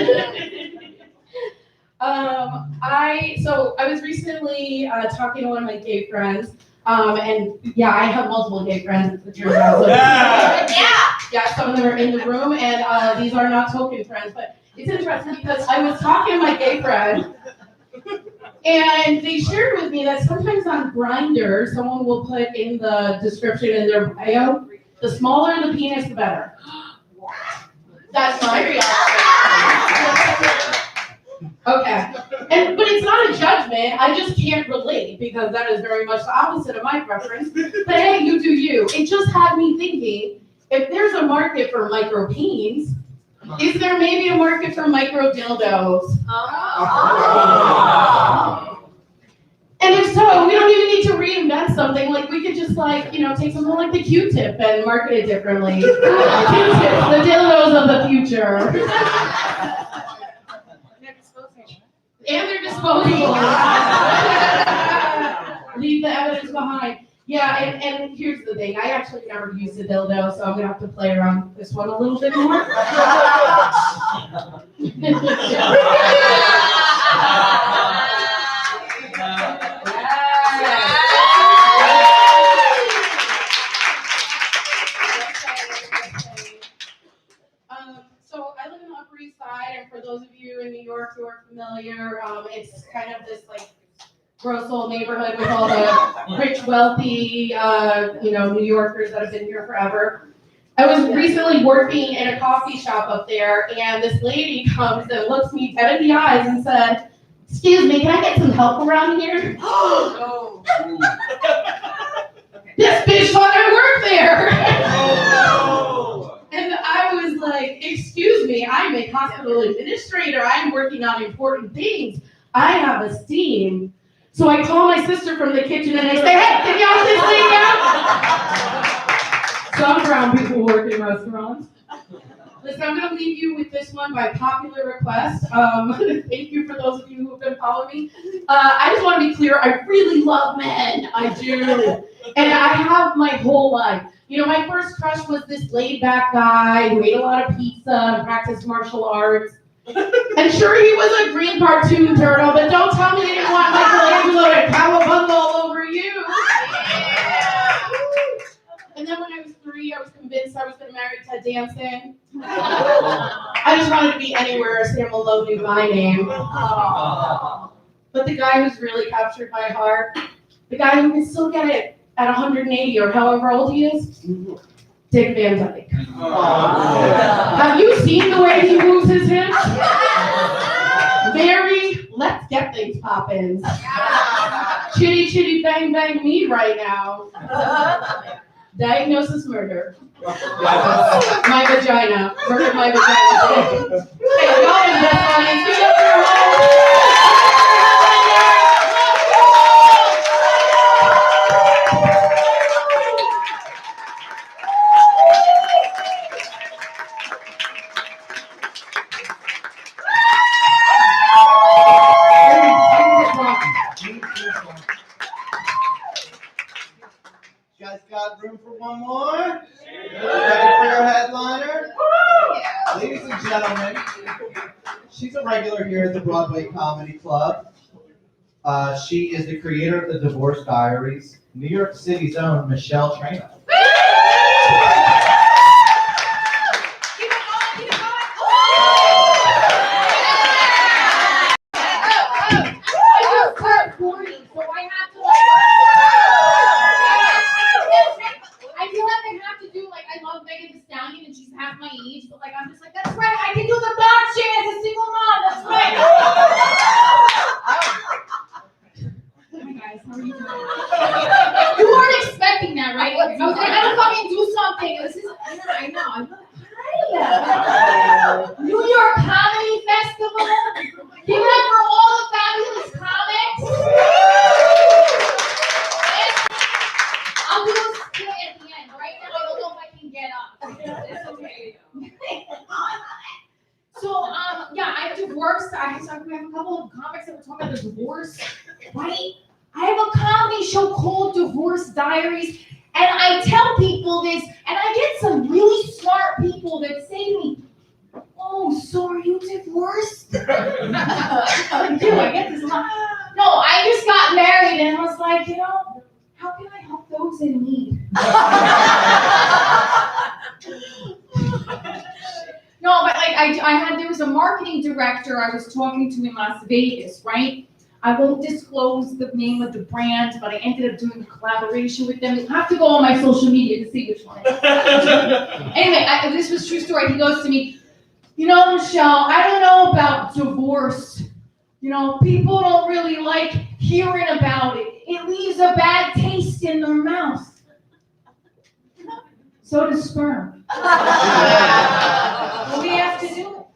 I was recently talking to one of my gay friends, and yeah, I have multiple gay friends. It turns out. Yeah, some of them are in the room, and these are not token friends, but it's interesting because I was talking to my gay friend, and they shared with me that sometimes on Grindr, someone will put in the description in their bio, the smaller the penis, the better. That's my reaction. Okay. But it's not a judgment. I just can't relate because that is very much the opposite of my preference. But hey, you do you. It just had me thinking, if there's a market for micro peens, is there maybe a market for micro dildos? And if so, we don't even need to reinvent something. Like, we could just, take something like the Q-tip and market it differently. Q-tips, the dildos of the future. And they're disposable. Leave the evidence behind. Yeah, and here's the thing. I actually never used a dildo, so I'm going to have to play around with this one a little bit more. So I live in the Upper East Side, and for those of you in New York who are familiar, it's kind of this gross old neighborhood with all the rich, wealthy, New Yorkers that have been here forever. I was recently working in a coffee shop up there, and this lady comes and looks me dead in the eyes and said, "Excuse me, can I get some help around here?" Oh. This bitch thought I worked there. And I was like, "Excuse me, I'm a hospital administrator. I'm working on important things. I have a steam." So I call my sister from the kitchen and I say, "Hey, can y'all this thing out?" So I'm around people who work in restaurants. Listen, I'm going to leave you with this one by popular request. Thank you for those of you who have been following me. I just want to be clear, I really love men. I do. And I have my whole life. My first crush was this laid-back guy who ate a lot of pizza and practiced martial arts. And sure, he was a green cartoon turtle, but don't tell me you didn't want Michelangelo to cowabunga all over you. And then when I was 3, I was convinced I was going to marry Ted Danson. I just wanted to be anywhere Sam Malone knew my name. But the guy who's really captured my heart, the guy who can still get it at 180 or however old he is, Dick Van Dyke. Have you seen the way he moves his hips? Very, let's get things poppin'. Chitty chitty bang bang me right now. Diagnosis murder. My vagina. Murdered my vagina. Hey, y'all in this audience, give it up for your You guys got room for one more? Ready for your headliner? Ladies and gentlemen, she's a regular here at the Broadway Comedy Club. She is the creator of the Divorce Diaries, New York City's own Michele Traina. I'm just like, that's right, I can do the box chair as a single mom, that's right. Hi guys, how are you doing? You weren't expecting that, right? I was like, I don't So, yeah, I'm divorced. We have a couple of comics that were talking about the divorce, right? I have a comedy show called Divorce Diaries, and I tell people this, and I get some really smart people that say to me, "Oh, so are you divorced?" I do. I get this a lot. No, I just got married, and I was like, how can I help those in need? No, but like there was a marketing director I was talking to in Las Vegas, right? I won't disclose the name of the brand, but I ended up doing a collaboration with them. You have to go on my social media to see which one it is. Anyway, this was a true story. He goes to me, Michelle, I don't know about divorce. People don't really like hearing about it. It leaves a bad taste in their mouth. So does sperm. What do we have to do?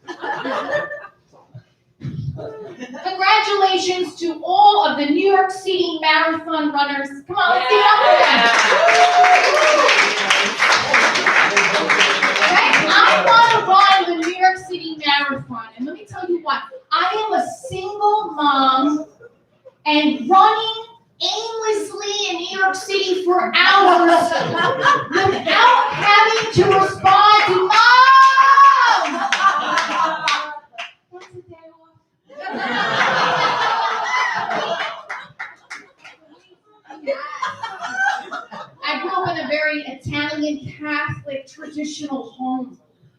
Congratulations to all of the New York City Marathon runners. Come on, let's give it up for them. I want to run the New York City Marathon, and let me tell you what, I am a single mom, and running aimlessly in New York City for hours without having to respond to Mom! What's the day I grew up in a very Italian Catholic traditional home,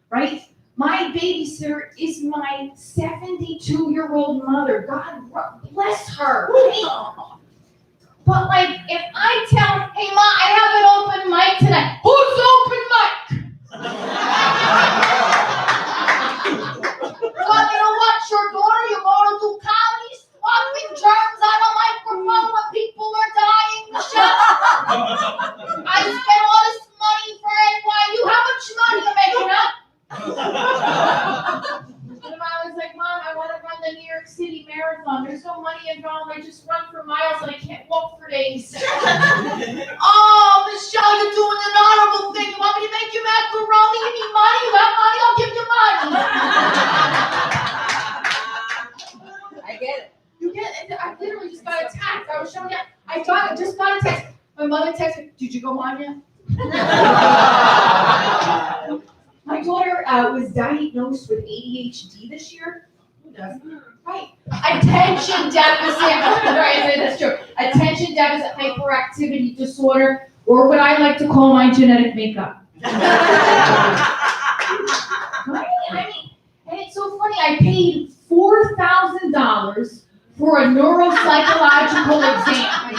right? My babysitter is my 72-year-old mother. God bless her. But like, if I tell, hey Ma, I have an open mic tonight. Who's open mic? Well, you know what, your daughter, you're going to do comedy, swapping germs on a microphone when people are dying, Michelle. I spent all this money for NYU. How much money are you making up? And I was like, Mom, I want to run the New York City Marathon. There's no money involved. I just run for miles and I can't walk for days. Oh, Michelle, you're doing an honorable thing. You want me to make you macaroni? You need money? You have money? I'll give you money. I get it. You get it? I literally just got a text. I was showing you. Just got a text. My mother texted, did you go on yet? My daughter was diagnosed with ADHD this year. Who doesn't? Right. Attention deficit. Right, that's true. Attention deficit hyperactivity disorder, or what I like to call my genetic makeup. Right? And it's so funny. I paid $4,000 for a neuropsychological exam.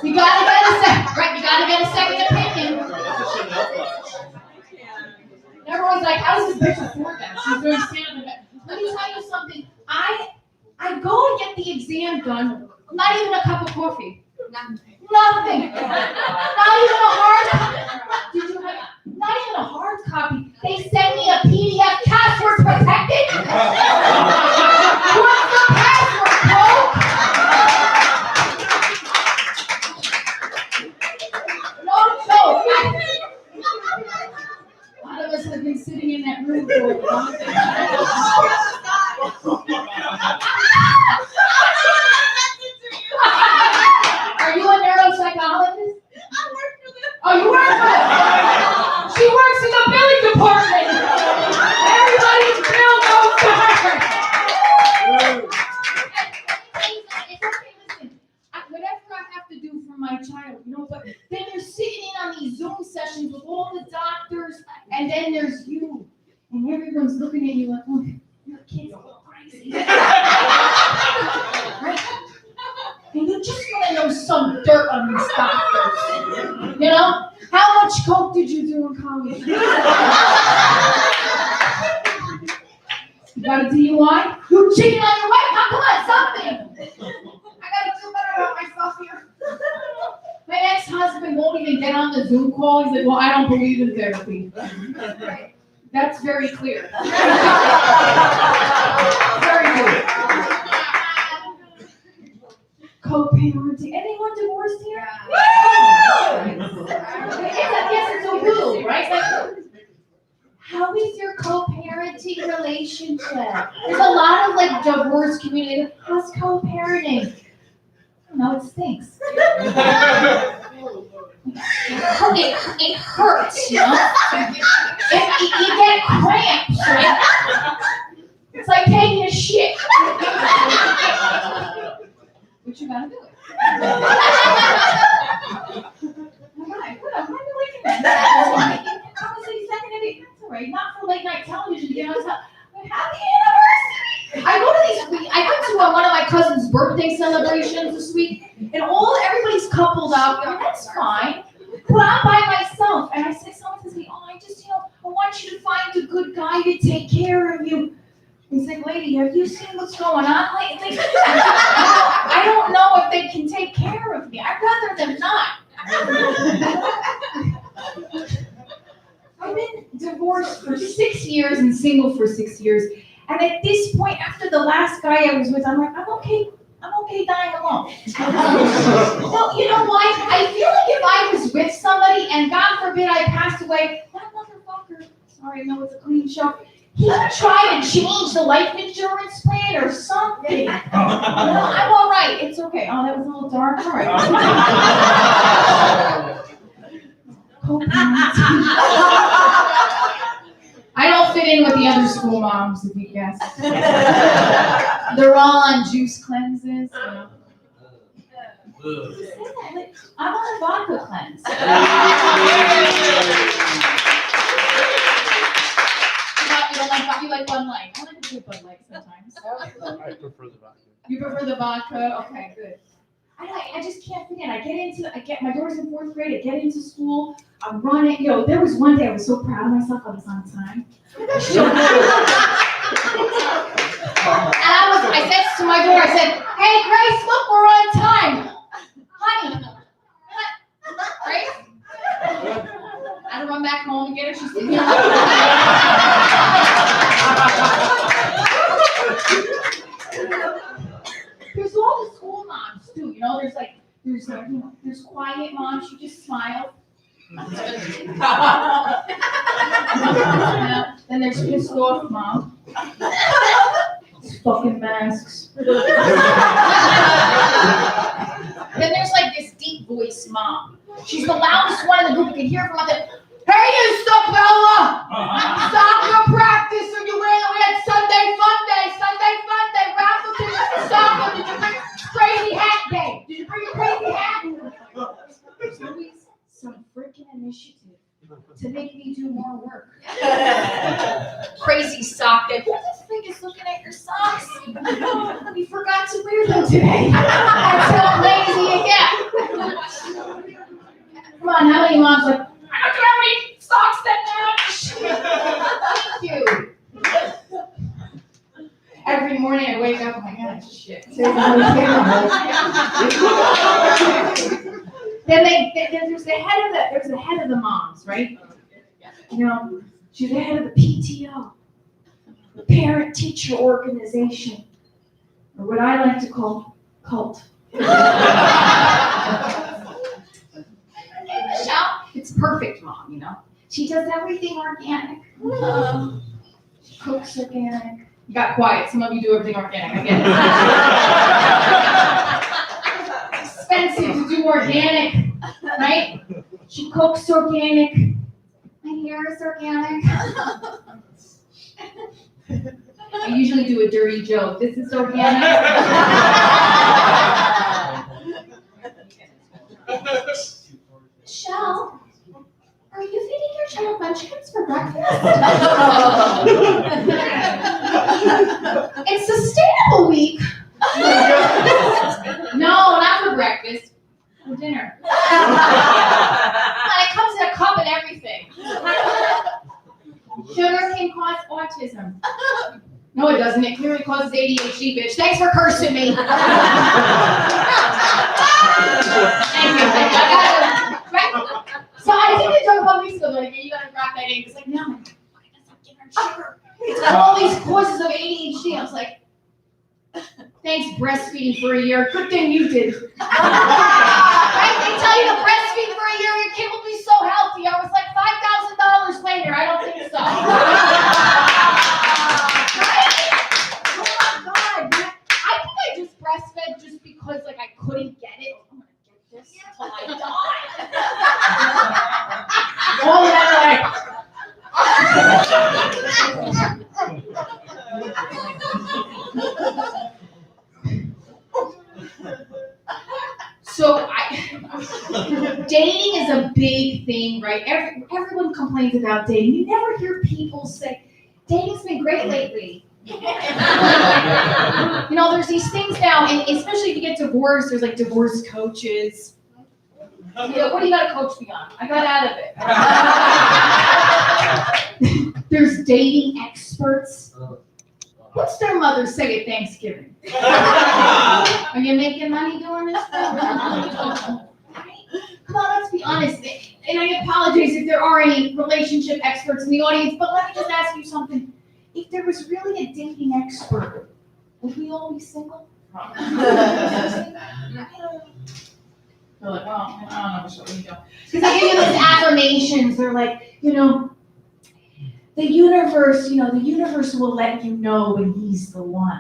You gotta get a second opinion. Everyone's like, how does this bitch afford that? She's doing stand-up. Let me tell you something. I go and get the exam done. Not even a cup of coffee. Nothing. Not even a hard copy. Not even a hard copy. They send me a PDF password protected. What's the password, bro? No joke. A lot of us have been sitting in that room for a long time. Are you a neuropsychologist? I work for them. Oh, you work for them? She works in the billing department. Everybody's bill goes to her. Listen, whatever I have to do for my child, but then you're sitting in on these Zoom sessions with all the doctors, and then there's you. And everyone's looking at you like, look, your kid's a little crazy. Right? And you just want to know some dirt on these doctors. How much coke did you do in college? You got a DUI? You cheating on your wife? Come on, something. I gotta feel better about myself here. My ex-husband won't even get on the Zoom call. He's like, well, I don't believe in therapy. That's very clear. Very clear. Co-parenting. Anyone divorced here? Yes, it's a rule, right? Like, how is your co-parenting relationship? There's a lot of like divorce community. How's co-parenting? I don't know, it stinks. It hurts, you know? You get cramps, right? It's like taking a shit. But you gotta do it. Alright, good. I'm really liking that. Honestly, second in it, that's alright. Not for late night television to get on top. Happy anniversary! I went to one of my cousin's birthday celebrations this week, and everybody's coupled up. I mean, that's fine. But I'm by myself, and I said, someone says to me, oh, I want you to find a good guy to take care of you. He's like, lady, have you seen what's going on lately? I don't know if they can take care of me. I'd rather them not. I've been divorced for 6 years and single for 6 years. And at this point, after the last guy I was with, I'm like, I'm okay dying alone. No, you know why? I feel like if I was with somebody and God forbid I passed away, that motherfucker, sorry, no, it's a clean show, he would try to change the life insurance plan or something. No, I'm all right. It's okay. Oh, that was a little dark. All right. I don't fit in with the other school moms, if you guess. They're all on juice cleanses. I'm on a vodka cleanse. You like Bud Light. I like a good Bud Light sometimes. I prefer the vodka. You prefer the vodka? Okay, good. I just can't fit in. My daughter's in 4th grade, I get into school, I'm running, there was one day I was so proud of myself, I was on time. And I said to my daughter, I said, hey Grace, look, we're on time. Honey, Grace? I had to run back home and get her, she's sitting there. There's all the school moms too, there's quiet moms, you just smile. Then there's pissed off mom. Fucking masks. Then there's like this deep voice mom. She's the loudest one in the group. You can hear from out there. Hey, you Stopella! Soccer practice, and we had Sunday fun day, raffle tickets for soccer. Did you bring crazy hat day? Did you bring a crazy hat? There's always some freaking initiative to make me do more work. Crazy sock day. Who the thing is looking at your socks? You forgot to wear them today. That's how lazy you get. Come on, how many moms like, I don't have any socks that match. Thank you. Every morning I wake up, I'm like, oh shit. Then there's the head of the moms, right? She's the head of the PTO, the parent teacher organization, or what I like to call cult. Michelle, it's perfect, mom, She does everything organic. She cooks organic. You got quiet. Some of you do everything organic. I get it. It's expensive to do organic, right? She cooks organic. My hair is organic. I usually do a dirty joke. This is organic. Michelle, are you feeding your child munchkins for breakfast? It's sustainable week. No, not for breakfast. For dinner. It comes in a cup and everything. Sugar can cause autism. No, it doesn't. It clearly causes ADHD, bitch. Thanks for cursing me. Thank you. Right? So I think they talk about weeks ago, like, you gotta wrap that in. It's like, no, I'm stop giving her sugar. It's got all these causes of ADHD. I was like, Thanks, breastfeeding for a year. Good thing you did. Right? They tell you to breastfeed for a year, your kid will be so healthy. I was like, $5,000 later. I don't think so. Oh my God. I think I just breastfed just because like I couldn't get it. I'm gonna get this until I die. All that So dating is a big thing, right? Everyone complains about dating. You never hear people say, dating's been great lately. You know, there's these things now, and especially if you get divorced, there's like divorce coaches. You know, what do you got to coach me on? I got out of it. There's dating experts. What's their mother say at Thanksgiving? Are you making money doing this? Come on, let's be honest. And I apologize if there are any relationship experts in the audience, but let me just ask you something. If there was really a dating expert, would we all be single? They're like, well, I don't know, what you do. Because I give you those affirmations. They're like, you know, the universe will let you know when he's the one.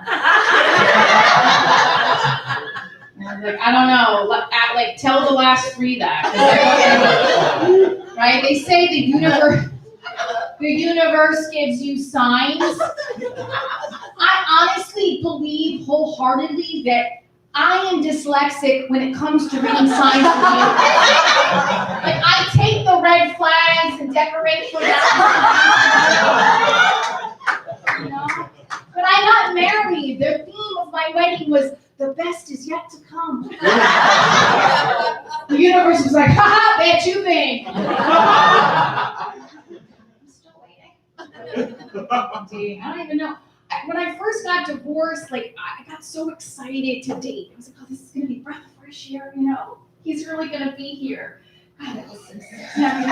And I'm like, I don't know. Like, tell the last three that. Right? They say the universe gives you signs. I honestly believe wholeheartedly that I am dyslexic when it comes to reading signs for you. Like, I take the red flags and decorate for them. You know? But I got married. The theme of my wedding was, the best is yet to come. The universe was like, haha, bet you think. I'm still waiting. I don't even know. When I first got divorced, like, I got so excited to date. I was like, oh, this is going to be a breath of fresh air, you know? He's really going to be here. God, that was so sad.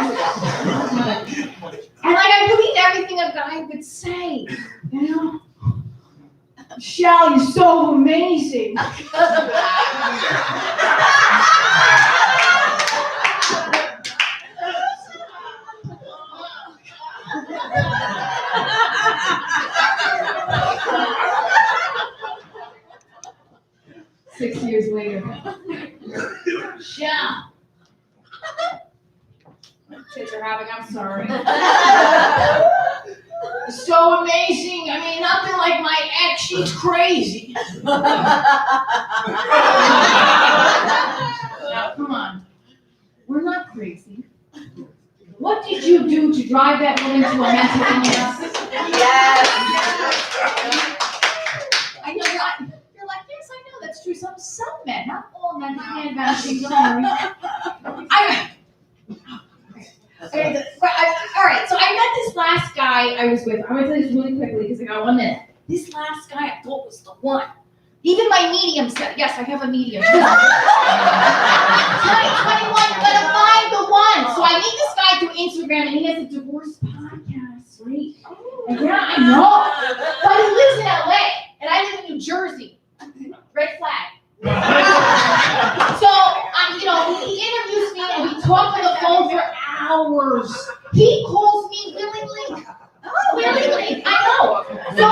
And, like, I believed everything a guy would say, you know? Michelle, you're so amazing. 6 years later. Michelle. My kids are having, I'm sorry. It's so amazing. I mean, nothing like my ex. She's crazy. Now, come on. We're not crazy. What did you do to drive that woman to a mental illness? Yes. I know you're like, yes, I know that's true. Some men, not all men, can't vanish. All right, so I met this last guy I was with. I'm going to tell you this really quickly because I got 1 minute. This last guy I thought was the one. Even my medium said, yes, I have a medium. 2021, you gotta find the one. So I meet this guy through Instagram and he has a divorce podcast, right? And yeah, I know. But he lives in LA and I live in New Jersey. Red flag. So, you know, he interviews me and we talk on the phone for hours. He calls me willingly. Oh, willingly. I know. So I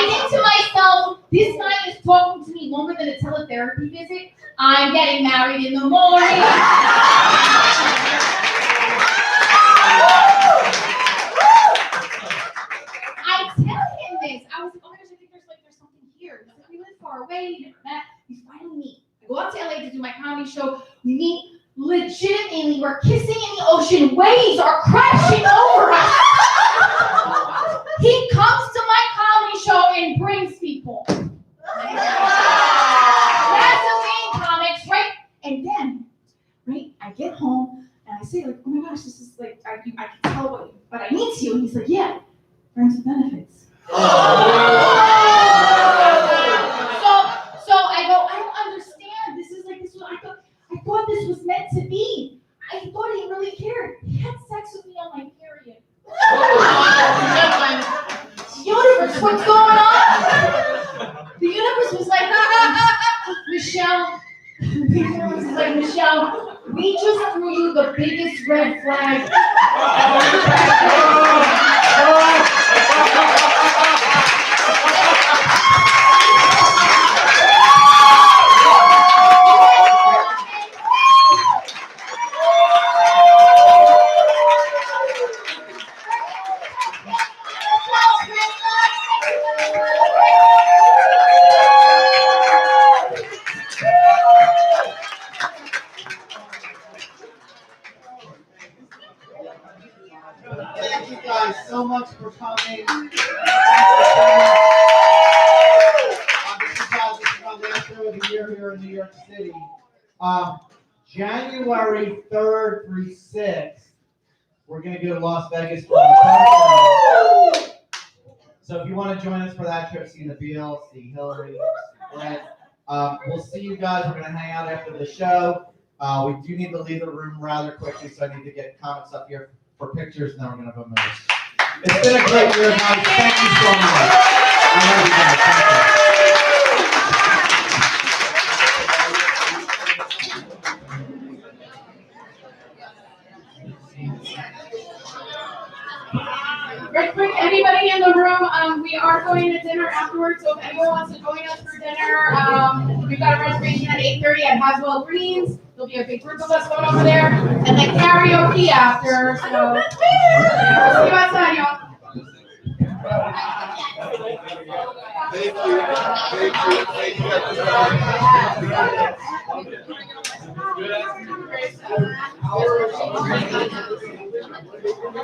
think to myself, this guy is talking to me longer than a teletherapy visit. I'm getting married in the morning. I tell him this. I was like, oh my gosh, I think there's something here. He's like, we live far away. We finally meet. I go out to LA to do my comedy show. We meet. Legitimately, we're kissing in the ocean. Waves are crashing over us. He comes to my comedy show and brings people. That's the main comics, right? And then, right, I get home and I say, like, oh my gosh, this is like, I can tell what I need to you. And he's like, yeah, friends with benefits. So I go, I don't understand. This is I thought this was meant to be. I thought he really cared. He had sex with me on my period. Universe, what's going on? He's like, Michelle, we just threw you the biggest red flag. Thank you guys so much for coming. This is my last show of the year here in New York City. January 3rd through 6th, we're going to go to Las Vegas for the birthday. So if you want to join us for that trip, see Nabil, see Hillary, see Brett. We'll see you guys. We're going to hang out after the show. We do need to leave the room rather quickly, so I need to get comments up here for pictures, and then we're going to have a move. It's been a great year, guys. Thank you so much. I love you guys. Thank you. Right quick, anybody in the room, we are going to dinner afterwards, so if anyone wants to join us for dinner, we've got a reservation at 8:30 at Haswell Greens. There'll be a big group of us going over there, and then karaoke after, so we'll see you outside, y'all. Thank you. Thank you.